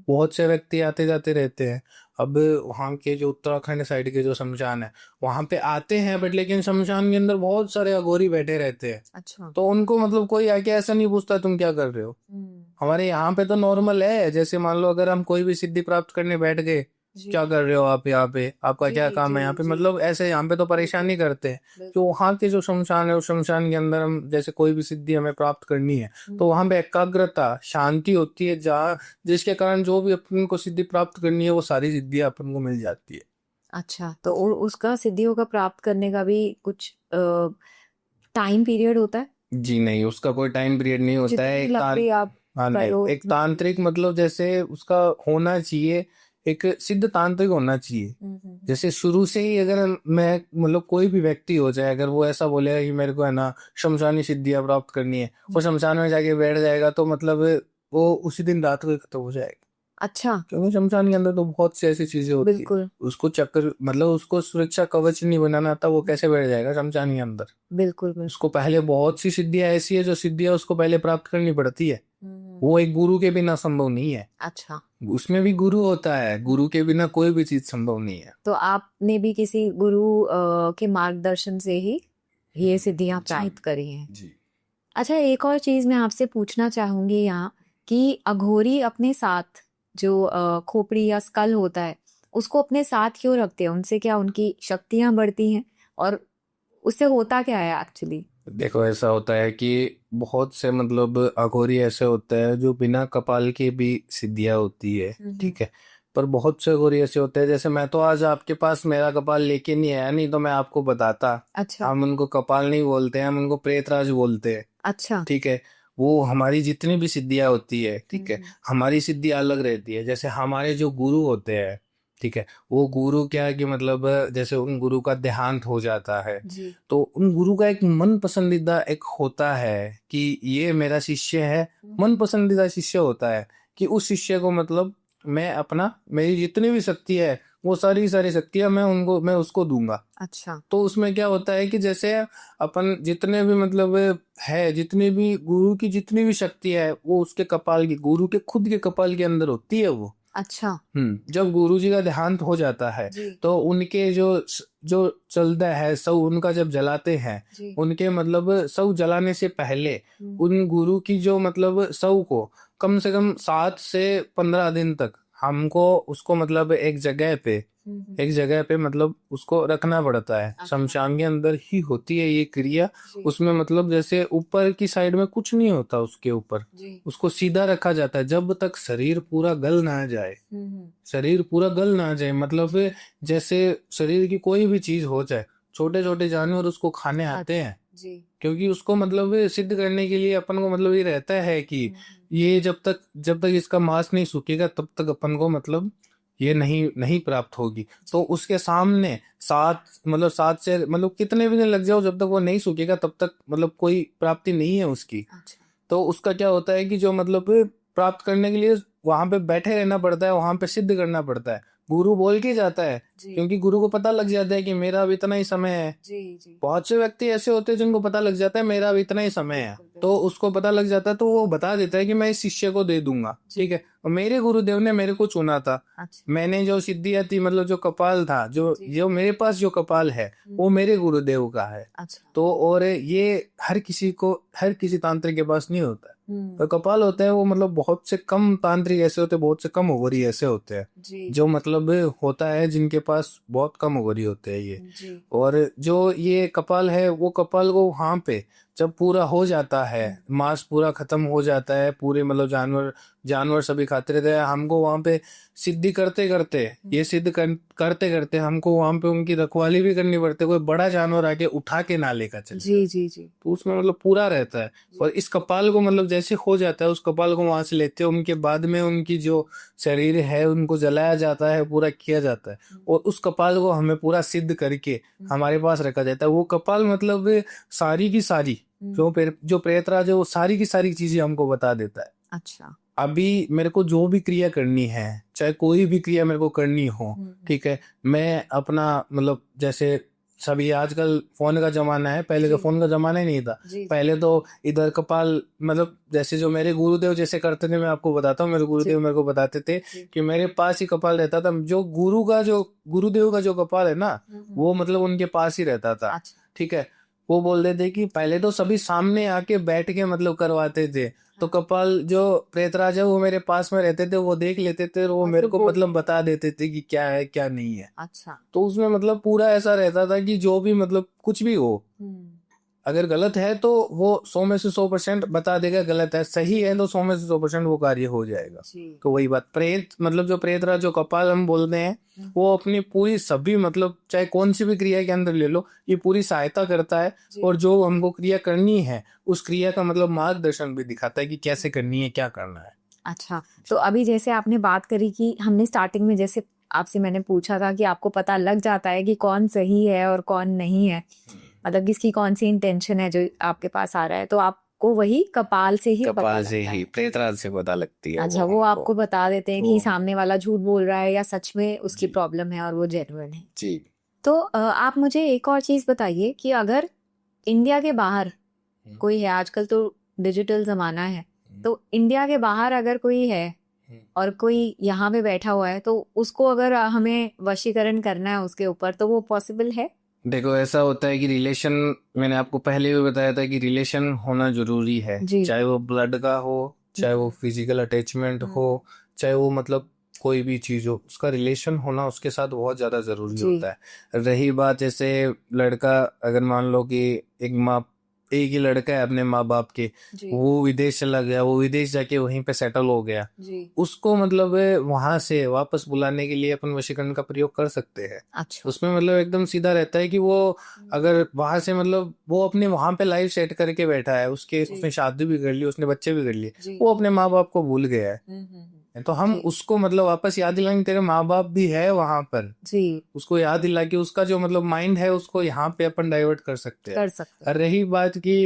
S2: बहुत से व्यक्ति आते जाते रहते हैं। अब वहाँ के जो उत्तराखंड साइड के जो शमशान है, वहां पे आते हैं, बट लेकिन शमशान के अंदर बहुत सारे अघोरी बैठे रहते हैं।
S1: अच्छा।
S2: तो उनको मतलब कोई आके ऐसा नहीं पूछता तुम क्या कर रहे हो। हमारे यहाँ पे तो नॉर्मल है, जैसे मान लो अगर हम कोई भी सिद्धि प्राप्त करने बैठ गए,
S1: जी
S2: क्या कर रहे हो आप यहाँ पे, आपका क्या
S1: जी
S2: काम है यहाँ
S1: जी
S2: पे,
S1: जी
S2: मतलब ऐसे यहाँ पे तो परेशानी करते हैं।
S1: बिल्कुल।
S2: तो वहाँ के जो शमशान है, उस शमशान के अंदर हम जैसे कोई भी सिद्धि हमें प्राप्त करनी है, तो
S1: हम्म,
S2: वहाँ पे एकाग्रता शांति होती है, जहाँ जिसके कारण जो भी अपन को सिद्धि प्राप्त करनी है वो सारी सिद्धियां अपन को मिल जाती है।
S1: अच्छा, तो उसका सिद्धियों का प्राप्त करने का भी कुछ टाइम पीरियड होता है?
S2: जी नहीं, उसका कोई टाइम पीरियड नहीं होता है।
S1: जितनी लंबी आप
S2: हाँ नहीं,
S1: करो
S2: एक
S1: उतनी
S2: तांत्रिक मतलब जैसे उसका होना चाहिए, एक सिद्ध तांत्रिक होना चाहिए। जैसे शुरू से ही अगर मैं मतलब कोई भी व्यक्ति हो जाए, अगर वो ऐसा बोलेगा कि मेरे को है ना शमशानी सिद्धियां प्राप्त करनी है, वो शमशान में जाके बैठ जाएगा, तो मतलब वो उसी दिन रात को ही खत्म हो जाएगा।
S1: अच्छा,
S2: क्योंकि शमशान के अंदर तो बहुत सी ऐसी चीजें होती है,
S1: बिल्कुल
S2: उसको चक्कर मतलब उसको सुरक्षा कवच नहीं बनाना आता, वो कैसे बैठ जाएगा शमशान के अंदर।
S1: बिल्कुल बिल्कुल।
S2: उसको पहले बहुत सी सिद्धियां ऐसी है जो सिद्धियां उसको पहले प्राप्त करनी पड़ती है,
S1: हम्म,
S2: वो एक गुरु के बिना संभव नहीं है।
S1: अच्छा,
S2: उसमें भी गुरु होता है, गुरु के बिना कोई भी चीज संभव नहीं है।
S1: तो आपने भी किसी गुरु के मार्गदर्शन से ही ये सिद्धियां
S2: जी
S1: प्राप्त करी हैं?
S2: जी।
S1: अच्छा, एक और चीज मैं आपसे पूछना चाहूंगी यहाँ कि अघोरी अपने साथ जो खोपड़ी या स्कल होता है उसको अपने साथ क्यों रखते हैं? उनसे क्या उनकी शक्तियां बढ़ती हैं? और उससे होता क्या है एक्चुअली?
S2: देखो ऐसा होता है कि बहुत से मतलब अघोरी ऐसे होते हैं जो बिना कपाल के भी सिद्धियां होती है, ठीक है। पर बहुत से अघोरी ऐसे होते हैं, जैसे मैं तो आज आपके पास मेरा कपाल लेके नहीं आया, नहीं तो मैं आपको बताता।
S1: अच्छा
S2: हम उनको कपाल नहीं बोलते हैं, हम उनको प्रेतराज बोलते हैं,
S1: अच्छा।
S2: ठीक है। वो हमारी जितनी भी सिद्धियां होती है, ठीक है, हमारी सिद्धि अलग रहती है। जैसे हमारे जो गुरु होते हैं, ठीक है, वो गुरु क्या है कि मतलब जैसे उन गुरु का देहांत हो जाता है,
S1: जी
S2: तो उन गुरु का एक मन पसंदीदा एक होता है कि ये मेरा शिष्य है, मन पसंदीदा शिष्य होता है कि उस शिष्य को मतलब मैं अपना मेरी जितनी भी शक्ति है वो सारी की सारी शक्तियां मैं उसको दूंगा।
S1: अच्छा।
S2: तो उसमें क्या होता है कि जैसे अपन जितने भी मतलब है, जितनी भी गुरु की जितनी भी शक्ति है वो उसके कपाल की, गुरु के खुद के कपाल के अंदर होती है वो।
S1: अच्छा
S2: जब गुरु जी का देहांत हो जाता है,
S1: जी
S2: तो उनके जो जो चलता है सब उनका जब जलाते हैं,
S1: जी
S2: उनके मतलब सब जलाने से पहले
S1: हम्म,
S2: उन गुरु की जो मतलब सब को कम से कम 7 से 15 दिन तक हमको उसको मतलब एक जगह पे मतलब उसको रखना पड़ता है।
S1: अच्छा
S2: शमशान के अंदर ही होती है ये क्रिया।
S1: जी
S2: उसमें मतलब जैसे ऊपर की साइड में कुछ नहीं होता, उसके ऊपर
S1: जी
S2: उसको सीधा रखा जाता है जब तक शरीर पूरा गल ना जाए। शरीर पूरा गल ना जाए मतलब जैसे शरीर की कोई भी चीज हो जाए, छोटे छोटे जानवर उसको खाने आते
S1: अच्छा
S2: हैं,
S1: जी
S2: क्योंकि उसको मतलब सिद्ध करने के लिए अपन को मतलब ये रहता है कि ये जब तक इसका मांस नहीं सूखेगा तब तक अपन को मतलब ये नहीं नहीं प्राप्त होगी। तो
S1: जी
S2: उसके सामने 7 से मतलब कितने भी दिन लग जाओ, जब तक वो नहीं सूखेगा तब तक मतलब कोई प्राप्ति नहीं है उसकी।
S1: अच्छा
S2: तो उसका क्या होता है कि जो मतलब प्राप्त करने के लिए वहां पे बैठे रहना पड़ता है, वहां पे सिद्ध करना पड़ता है। गुरु बोल के जाता है,
S1: जी
S2: क्योंकि गुरु को पता लग जाता है कि मेरा अब इतना ही समय है।
S1: जी जी
S2: बहुत से व्यक्ति ऐसे होते हैं जिनको पता लग जाता है मेरा अब इतना ही समय है,
S1: बिल्कुल
S2: तो
S1: बिल्कुल
S2: उसको पता लग जाता है तो वो बता देता है कि मैं इस शिष्य को दे दूंगा,
S1: जी
S2: ठीक है। और मेरे गुरुदेव ने मेरे को चुना था,
S1: अच्छा
S2: मैंने जो सिद्धियां थी मतलब जो कपाल था, जो
S1: जी
S2: जो मेरे पास जो कपाल है वो मेरे गुरुदेव का है।
S1: अच्छा
S2: तो और ये हर किसी तांत्रिक के पास नहीं होता है। तो कपाल होते हैं वो मतलब बहुत से कम तांत्रिक ऐसे होते हैं, बहुत से कम ओवरी ऐसे होते हैं
S1: जी
S2: जो मतलब होता है जिनके पास बहुत कम ओवरी होते हैं ये।
S1: जी
S2: और जो ये कपाल है वो कपाल को वहां पे जब पूरा हो जाता है, मांस पूरा खत्म हो जाता है, पूरे मतलब जानवर जानवर सभी खाते रहते हैं, हमको वहां पे सिद्धि करते करते ये करते करते हमको वहां पे उनकी रखवाली भी करनी पड़ती है, कोई बड़ा जानवर आके उठा के ना लेकर चले
S1: जी
S2: जाए।
S1: जी जी
S2: तो उसमें मतलब पूरा रहता है। और इस कपाल को मतलब जैसे हो जाता है, उस कपाल को वहां से लेते हैं, उनके बाद में उनकी जो शरीर है उनको जलाया जाता है, पूरा किया जाता है। और उस कपाल को हमें पूरा सिद्ध करके हमारे पास रखा जाता है। वो कपाल मतलब सारी की सारी जो प्रेतराज है वो सारी की सारी चीजें हमको बता देता है।
S1: अच्छा
S2: अभी मेरे को जो भी क्रिया करनी है, चाहे कोई भी क्रिया मेरे को करनी हो, ठीक है, मैं अपना मतलब जैसे सभी आजकल फोन का जमाना है, पहले तो
S1: जी
S2: फोन का जमाना ही नहीं था।
S1: जी जी
S2: पहले तो इधर कपाल मतलब जैसे जो मेरे गुरुदेव जैसे करते थे, मैं आपको बताता हूँ, मेरे
S1: जी
S2: गुरुदेव मेरे को बताते थे
S1: जी
S2: कि मेरे पास ही कपाल रहता था। जो गुरुदेव का जो कपाल है ना, वो मतलब उनके पास ही रहता था,
S1: अच्छा
S2: ठीक है। वो बोल देते कि पहले तो सभी सामने आके बैठ के मतलब करवाते थे, तो कपाल जो प्रेतराज है वो मेरे पास में रहते थे, वो देख लेते थे और वो मेरे को मतलब बता देते थे कि क्या है क्या नहीं है।
S1: अच्छा।
S2: तो उसमें मतलब पूरा ऐसा रहता था कि जो भी मतलब कुछ भी हो, अगर गलत है तो वो 100 में से 100% बता देगा, गलत है, सही है तो 100 में से 100% वो कार्य हो जाएगा। तो वही बात, प्रेत मतलब जो प्रेतराज जो कपाल हम बोलते हैं, वो अपनी पूरी सभी मतलब चाहे कौन सी भी क्रिया के अंदर ले लो, ये पूरी सहायता करता है और जो हमको क्रिया करनी है उस क्रिया का मतलब मार्गदर्शन भी दिखाता है कि कैसे करनी है, क्या करना है।
S1: अच्छा, तो अभी जैसे आपने बात करी कि हमने स्टार्टिंग में जैसे आपसे मैंने पूछा था कि आपको पता लग जाता है कि कौन सही है और कौन नहीं है, मतलब किसकी कौन सी इंटेंशन है जो आपके पास आ रहा है, तो आपको वही कपाल से ही पता
S2: कपाल से
S1: लगता
S2: ही,
S1: है।
S2: प्रेतराज से पता लगती है।
S1: अच्छा, वो आपको बता देते हैं कि
S2: वो-
S1: सामने वाला झूठ बोल रहा है या सच में उसकी
S2: जी।
S1: प्रॉब्लम है और वो जेन्युइन है।
S2: जी।
S1: तो आप मुझे एक और चीज बताइए कि अगर इंडिया के बाहर कोई है, आजकल तो डिजिटल जमाना है, तो इंडिया के बाहर अगर कोई है और कोई यहाँ पे बैठा हुआ है, तो उसको अगर हमें वशीकरण करना है उसके ऊपर, तो वो पॉसिबल है?
S2: देखो ऐसा होता है कि रिलेशन, मैंने आपको पहले भी बताया था कि रिलेशन होना जरूरी है,
S1: जी।
S2: चाहे वो ब्लड का हो, चाहे वो फिजिकल अटैचमेंट हो, चाहे वो मतलब कोई भी चीज हो, उसका रिलेशन होना उसके साथ बहुत ज्यादा जरूरी
S1: जी।
S2: होता है। रही बात जैसे लड़का, अगर मान लो कि एक माँ, एक ही लड़का है अपने माँ बाप के,
S1: जी।
S2: वो विदेश चला गया, वो विदेश जाके वहीं पे सेटल हो गया,
S1: जी।
S2: उसको मतलब वहां से वापस बुलाने के लिए अपन वशीकरण का प्रयोग कर सकते हैं।
S1: अच्छा।
S2: उसमें मतलब एकदम सीधा रहता है कि वो अगर वहां से मतलब वो अपने वहां पे लाइफ सेट करके बैठा है, उसके
S1: जी।
S2: उसने शादी भी कर ली, उसने बच्चे भी कर लिए,
S1: जी।
S2: वो अपने माँ बाप को भूल गया है, तो हम
S1: जी।
S2: उसको मतलब वापस याद दिलाएंगे तेरे माँ बाप भी है वहां पर,
S1: जी।
S2: उसको याद दिला के उसका जो मतलब माइंड है उसको यहाँ पे अपन डाइवर्ट कर सकते हैं।
S1: कर सकते
S2: और रही बात की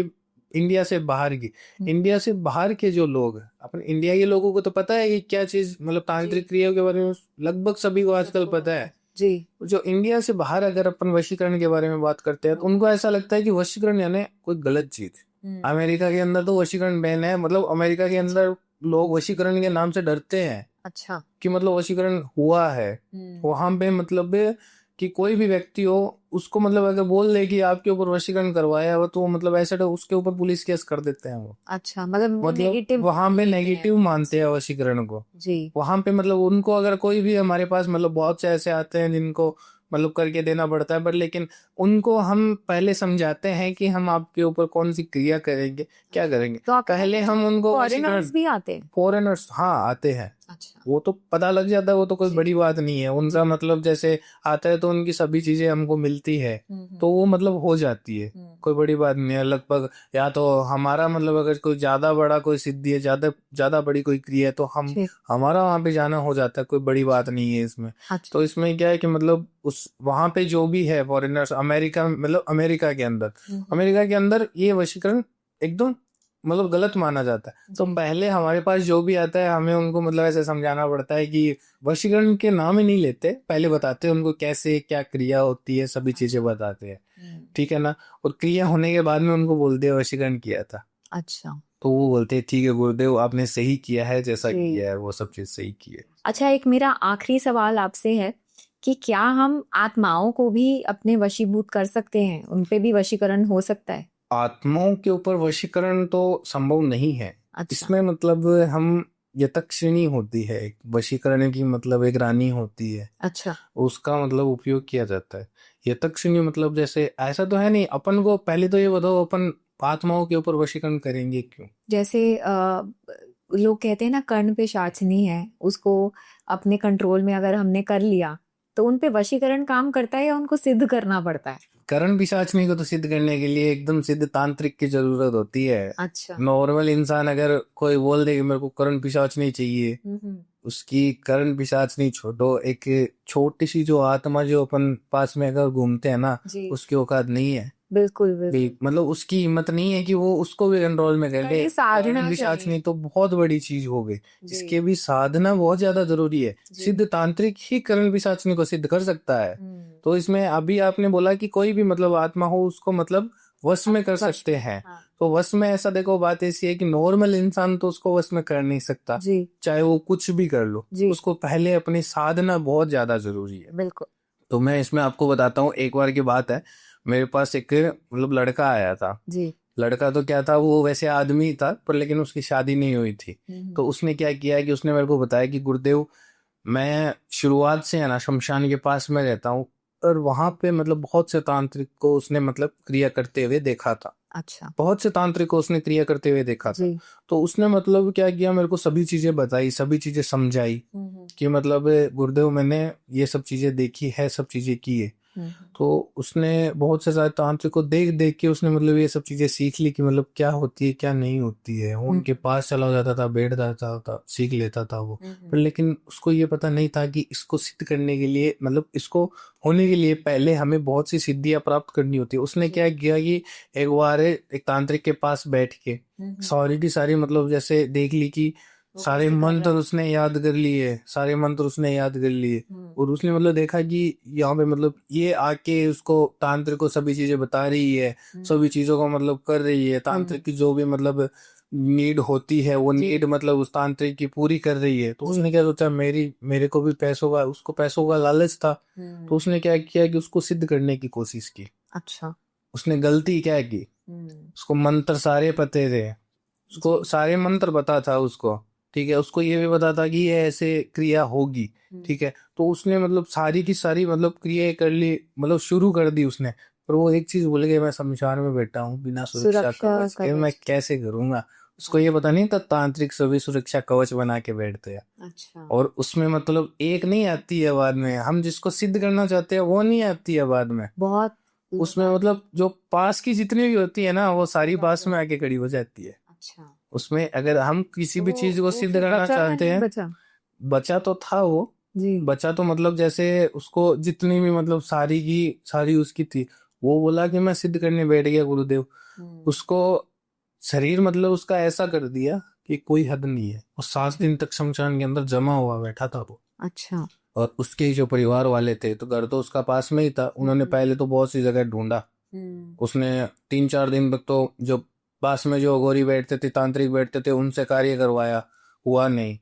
S2: इंडिया से बाहर की, इंडिया से बाहर के जो लोग हैं, अपन इंडिया के लोगों को तो पता है कि क्या चीज मतलब तांत्रिक क्रियाओं के बारे में लगभग सभी को आजकल पता है।
S1: जी।
S2: जो इंडिया से बाहर अगर अपन वशीकरण के बारे में बात करते हैं तो उनको ऐसा लगता है कि वशीकरण यानी कोई गलत चीज। अमेरिका के अंदर तो वशीकरण बैन है, मतलब अमेरिका के अंदर लोग वशीकरण के नाम से डरते हैं।
S1: अच्छा।
S2: कि मतलब वशीकरण हुआ है वहां पे, मतलब कि कोई भी व्यक्ति हो उसको मतलब अगर बोल दे कि आपके ऊपर वशीकरण करवाया हो तो मतलब ऐसा तो उसके ऊपर पुलिस केस कर देते हैं वो।
S1: अच्छा, मतलब
S2: मतलब
S1: नेगेटिव
S2: वहां पे नेगेटिव मानते हैं वशीकरण को।
S1: जी।
S2: वहां पे मतलब उनको अगर कोई भी हमारे पास मतलब बहुत से ऐसे आते हैं जिनको मतलब करके देना पड़ता है, पर लेकिन उनको हम पहले समझाते हैं कि हम आपके ऊपर कौन सी क्रिया करेंगे, क्या करेंगे।
S1: तो
S2: पहले हम उनको
S1: फॉरेनर्स भी आते हैं?
S2: फॉरेनर्स हाँ आते हैं।
S1: अच्छा।
S2: वो तो पता लग जाता है, वो तो कोई बड़ी बात नहीं है उनका, मतलब जैसे आता है तो उनकी सभी चीजें हमको मिलती है तो वो मतलब हो जाती है, कोई बड़ी बात नहीं है लगभग। या तो हमारा मतलब अगर कोई ज्यादा बड़ा कोई सिद्धि है, ज्यादा ज्यादा बड़ी कोई क्रिया है तो हमारा वहां पे जाना हो जाता है, कोई बड़ी बात नहीं है इसमें।
S1: अच्छा।
S2: तो इसमें क्या है कि मतलब उस वहां पे जो भी है फॉरेनर्स, अमेरिका मतलब अमेरिका के अंदर ये वशीकरण एकदम मतलब गलत माना जाता है। तो पहले हमारे पास जो भी आता है हमें उनको मतलब ऐसे समझाना पड़ता है कि वशीकरण के नाम ही नहीं लेते, पहले बताते हैं उनको कैसे क्या क्रिया होती है, सभी चीजें बताते हैं, ठीक है ना। और क्रिया होने के बाद में उनको बोलते हैं वशीकरण किया था।
S1: अच्छा।
S2: तो वो बोलते हैं ठीक है गुरुदेव आपने सही किया है, जैसा
S1: जी।
S2: किया है वो सब चीज सही की है।
S1: अच्छा, एक मेरा आखिरी सवाल आपसे है कि क्या हम आत्माओं को भी अपने वशीभूत कर सकते हैं? उन पे भी वशीकरण हो सकता है?
S2: आत्माओं के ऊपर वशीकरण तो संभव नहीं है।
S1: अच्छा।
S2: इसमें मतलब हम यतक्षिणी होती है एक, वशीकरण की मतलब एक रानी होती है,
S1: अच्छा।
S2: उसका मतलब उपयोग किया जाता है। यतक्षिणी मतलब जैसे ऐसा तो है नहीं, अपन को पहले तो ये बताओ अपन आत्माओं के ऊपर वशीकरण करेंगे क्यों?
S1: जैसे लोग कहते हैं ना, कर्ण पे शाचनी है, उसको अपने कंट्रोल में अगर हमने कर लिया तो उन पे वशीकरण काम करता है या उनको सिद्ध करना पड़ता है?
S2: करण पिशाचनी को तो सिद्ध करने के लिए एकदम सिद्ध तांत्रिक की जरूरत होती है।
S1: अच्छा।
S2: नॉर्मल इंसान अगर कोई बोल दे कि मेरे को करण पिशाचनी चाहिए, उसकी करण पिशाचनी छोड़ो, एक छोटी सी जो आत्मा जो अपन पास में अगर घूमते हैं ना,
S1: जी।
S2: उसकी औकात नहीं है।
S1: बिल्कुल बिल्कुल।
S2: मतलब उसकी हिम्मत नहीं है कि वो उसको भी कंट्रोल में कर ले।
S1: कड़ी साधना
S2: करण पिशाचनी
S1: चाहिए।
S2: तो बहुत बड़ी चीज हो गई,
S1: जी।
S2: इसके भी साधना बहुत ज्यादा जरूरी है।
S1: जी।
S2: सिद्ध तांत्रिक ही करण पिशाचनी को सिद्ध कर सकता है। तो इसमें अभी आपने बोला कि कोई भी मतलब आत्मा हो उसको मतलब वश में कर सकते हैं।
S1: हाँ।
S2: तो वश में ऐसा देखो बात ऐसी है कि नॉर्मल इंसान तो उसको वश में कर नहीं सकता,
S1: जी।
S2: चाहे वो कुछ भी कर लो,
S1: जी।
S2: उसको पहले अपनी साधना बहुत ज्यादा जरूरी है।
S1: बिल्कुल।
S2: तो मैं इसमें आपको बताता हूँ, एक बार की बात है, मेरे पास एक मतलब लड़का आया था।
S1: जी।
S2: लड़का तो क्या था, वो वैसे आदमी था पर लेकिन उसकी शादी नहीं हुई थी। तो उसने क्या किया कि उसने मेरे को बताया कि गुरुदेव, मैं शुरुआत से है ना शमशान के पास में रहता हूँ, और वहां पे मतलब बहुत से तांत्रिक को उसने मतलब क्रिया करते हुए देखा था।
S1: अच्छा।
S2: बहुत से तांत्रिक को उसने क्रिया करते हुए देखा था।
S1: जी।
S2: तो उसने मतलब क्या किया, मेरे को सभी चीजें बताई, सभी चीजें समझाई कि मतलब गुरुदेव मैंने ये सब चीजें देखी है, सब चीजें की है। तो उसने बहुत से सारे तांत्रिक को देख देख के उसने मतलब ये सब चीजें सीख ली कि मतलब क्या होती है क्या नहीं होती है। वो उनके पास चला जाता था, बैठ जाता था, सीख लेता था वो। पर लेकिन उसको ये पता नहीं था कि इसको सिद्ध करने के लिए, मतलब इसको होने के लिए पहले हमें बहुत सी सिद्धियां प्राप्त करनी होती है। उसने क्या किया कि एक बार एक तांत्रिक के पास बैठ के सारी की सारी मतलब जैसे देख ली कि सारे मंत्र उसने याद कर लिए, सारे मंत्र उसने याद कर लिए। और उसने मतलब देखा कि यहाँ पे मतलब ये आके उसको तांत्रिक को सभी चीजें बता रही है, सभी चीजों को मतलब कर रही है। तांत्रिक की जो भी मतलब नीड होती है वो नीड मतलब उस तांत्रिक की पूरी कर रही है। तो उसने क्या सोचा, मेरे को भी पैसों का, उसको पैसों का लालच था। तो उसने क्या किया कि उसको सिद्ध करने की कोशिश की।
S1: अच्छा।
S2: उसने गलती क्या की, उसको मंत्र सारे पते थे, उसको सारे मंत्र पता था उसको। ठीक है, उसको ये भी पता था कि ये ऐसे क्रिया होगी। ठीक है, तो उसने मतलब सारी की सारी मतलब क्रिया कर ली, मतलब शुरू कर दी उसने। पर वो एक चीज भूल गया, मैं शमशान में बैठा हूँ बिना सुरक्षा कवच के, मैं कैसे करूंगा। उसको ये पता नहीं था तांत्रिक सभी सुरक्षा कवच बना के बैठते हैं।
S1: अच्छा।
S2: और उसमें मतलब एक नहीं आती है बाद में, हम जिसको सिद्ध करना चाहते हैं वो नहीं आती है बाद में।
S1: बहुत।
S2: उसमें मतलब जो पास की जितनी भी होती है ना, वो सारी पास में आके खड़ी हो जाती है।
S1: अच्छा।
S2: उसमें अगर हम किसी भी चीज को
S1: वो
S2: सिद्ध
S1: फिर
S2: करना
S1: बचा या
S2: चाहते
S1: नहीं
S2: हैं,
S1: बचा?
S2: बचा तो था वो।
S1: जी।
S2: बचा तो मतलब जैसे उसको जितनी भी मतलब सारी की सारी उसकी थी, वो बोला कि मैं सिद्ध करने बैठ गया गुरुदेव। उसको शरीर मतलब उसका ऐसा कर दिया कि कोई हद नहीं है। वो 7 दिन तक शमशान के अंदर जमा हुआ बैठा था वो।
S1: अच्छा।
S2: और उसके जो परिवार वाले थे, तो घर तो उसका पास में ही था, उन्होंने पहले तो बहुत सी जगह ढूंढा। उसने 3-4 दिन तक तो जो पास में जो अघोरी बैठते थे, तांत्रिक बैठते थे, उनसे कार्य करवाया, हुआ नहीं।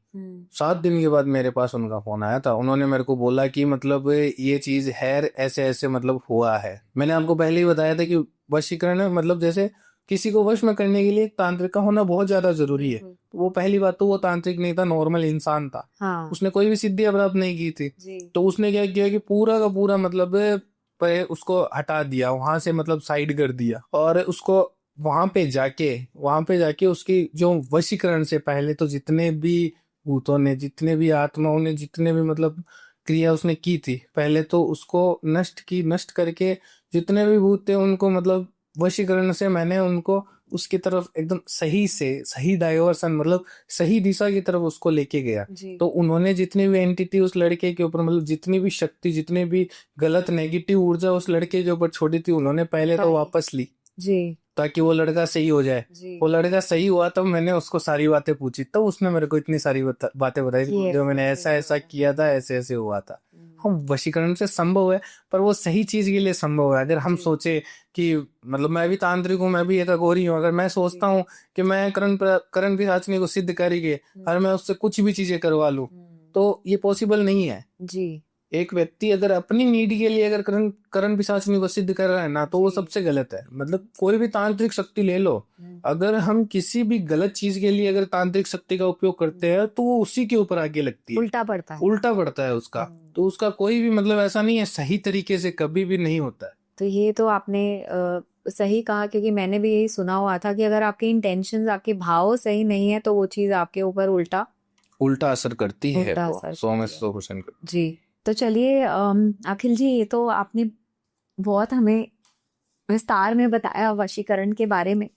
S2: 7 दिन के बाद मेरे पास उनका फोन आया था। उन्होंने मेरे को बोला कि मतलब ये चीज है, ऐसे ऐसे मतलब हुआ है। मैंने आपको पहले ही बताया था कि वशीकरण है, मतलब जैसे किसी को वश में करने के लिए एक तांत्रिक का होना बहुत ज्यादा जरूरी है। तो वो पहली बात तो वो तांत्रिक नहीं था, नॉर्मल इंसान था।
S1: हाँ।
S2: उसने कोई भी सिद्धि प्राप्त नहीं की थी।
S1: जी।
S2: तो उसने क्या किया कि पूरा का पूरा मतलब पे उसको हटा दिया वहां से, मतलब साइड कर दिया। और उसको वहां पे जाके उसकी जो वशीकरण से पहले तो जितने भी भूतों ने, जितने भी आत्माओं ने, जितने भी मतलब क्रिया उसने की थी, पहले तो उसको नष्ट करके जितने भी भूत थे उनको मतलब वशीकरण से मैंने उनको उसकी तरफ एकदम सही से सही डाइवर्सन, मतलब सही दिशा की तरफ उसको लेके गया। तो उन्होंने जितनी भी एंटिटी उस लड़के के ऊपर, मतलब जितनी भी शक्ति, जितनी भी गलत नेगेटिव ऊर्जा उस लड़के के ऊपर छोड़ी थी, उन्होंने पहले तो वापस ली।
S1: जी।
S2: ताकि वो लड़का सही हो जाए। वो लड़का सही हुआ तब मैंने उसको सारी बातें पूछी, तब उसने मेरे को इतनी सारी बातें बताई जो मैंने ऐसा ऐसा किया था, ऐसे ऐसे हुआ था। हम वशीकरण से संभव है, पर वो सही चीज के लिए संभव है। अगर हम सोचे कि मतलब मैं भी तांत्रिक हूँ, मैं भी एक अघोरी हूँ, अगर मैं सोचता हूँ कि मैं करण पिशाचिनी को सिद्ध करके और मैं उससे कुछ भी चीजें करवा लूं, तो ये पॉसिबल नहीं है।
S1: जी।
S2: एक व्यक्ति अगर अपनी नीड के लिए अगर करण पिशाचिनी को सिद्ध कर रहा है ना, तो वो सबसे गलत है। मतलब कोई भी तांत्रिक शक्ति ले लो, अगर हम किसी भी गलत चीज के लिए अगर तांत्रिक शक्ति का उपयोग करते हैं, तो वो उसी के ऊपर आगे लगती है, उल्टा पड़ता है उसका। तो उसका कोई भी मतलब ऐसा नहीं है, सही तरीके से कभी भी नहीं होता है।
S1: तो ये तो आपने सही कहा, क्योंकि मैंने भी यही सुना हुआ था कि अगर आपके इंटेंशंस, आपके भाव सही नहीं है, तो वो चीज आपके ऊपर
S2: उल्टा असर करती है,
S1: उल्टा
S2: वो
S1: असर
S2: 100 में 100%।
S1: जी। तो चलिए अखिल जी, ये तो आपने बहुत हमें विस्तार में बताया वशीकरण के बारे में,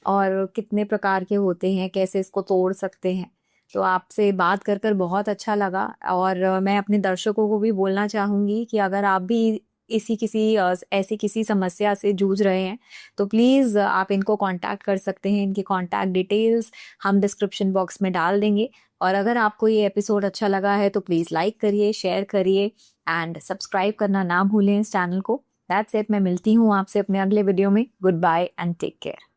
S1: और कितने प्रकार के होते हैं, कैसे इसको तोड़ सकते हैं। तो आपसे बात कर कर बहुत अच्छा लगा। और मैं अपने दर्शकों को भी बोलना चाहूँगी कि अगर आप भी ऐसी किसी समस्या से जूझ रहे हैं, तो प्लीज़ आप इनको कांटेक्ट कर सकते हैं। इनकी कांटेक्ट डिटेल्स हम डिस्क्रिप्शन बॉक्स में डाल देंगे। और अगर आपको ये एपिसोड अच्छा लगा है तो प्लीज़ लाइक करिए, शेयर करिए एंड सब्सक्राइब करना ना भूलें इस चैनल को। That's it. मैं मिलती हूँ आपसे अपने अगले वीडियो में। Goodbye and take care.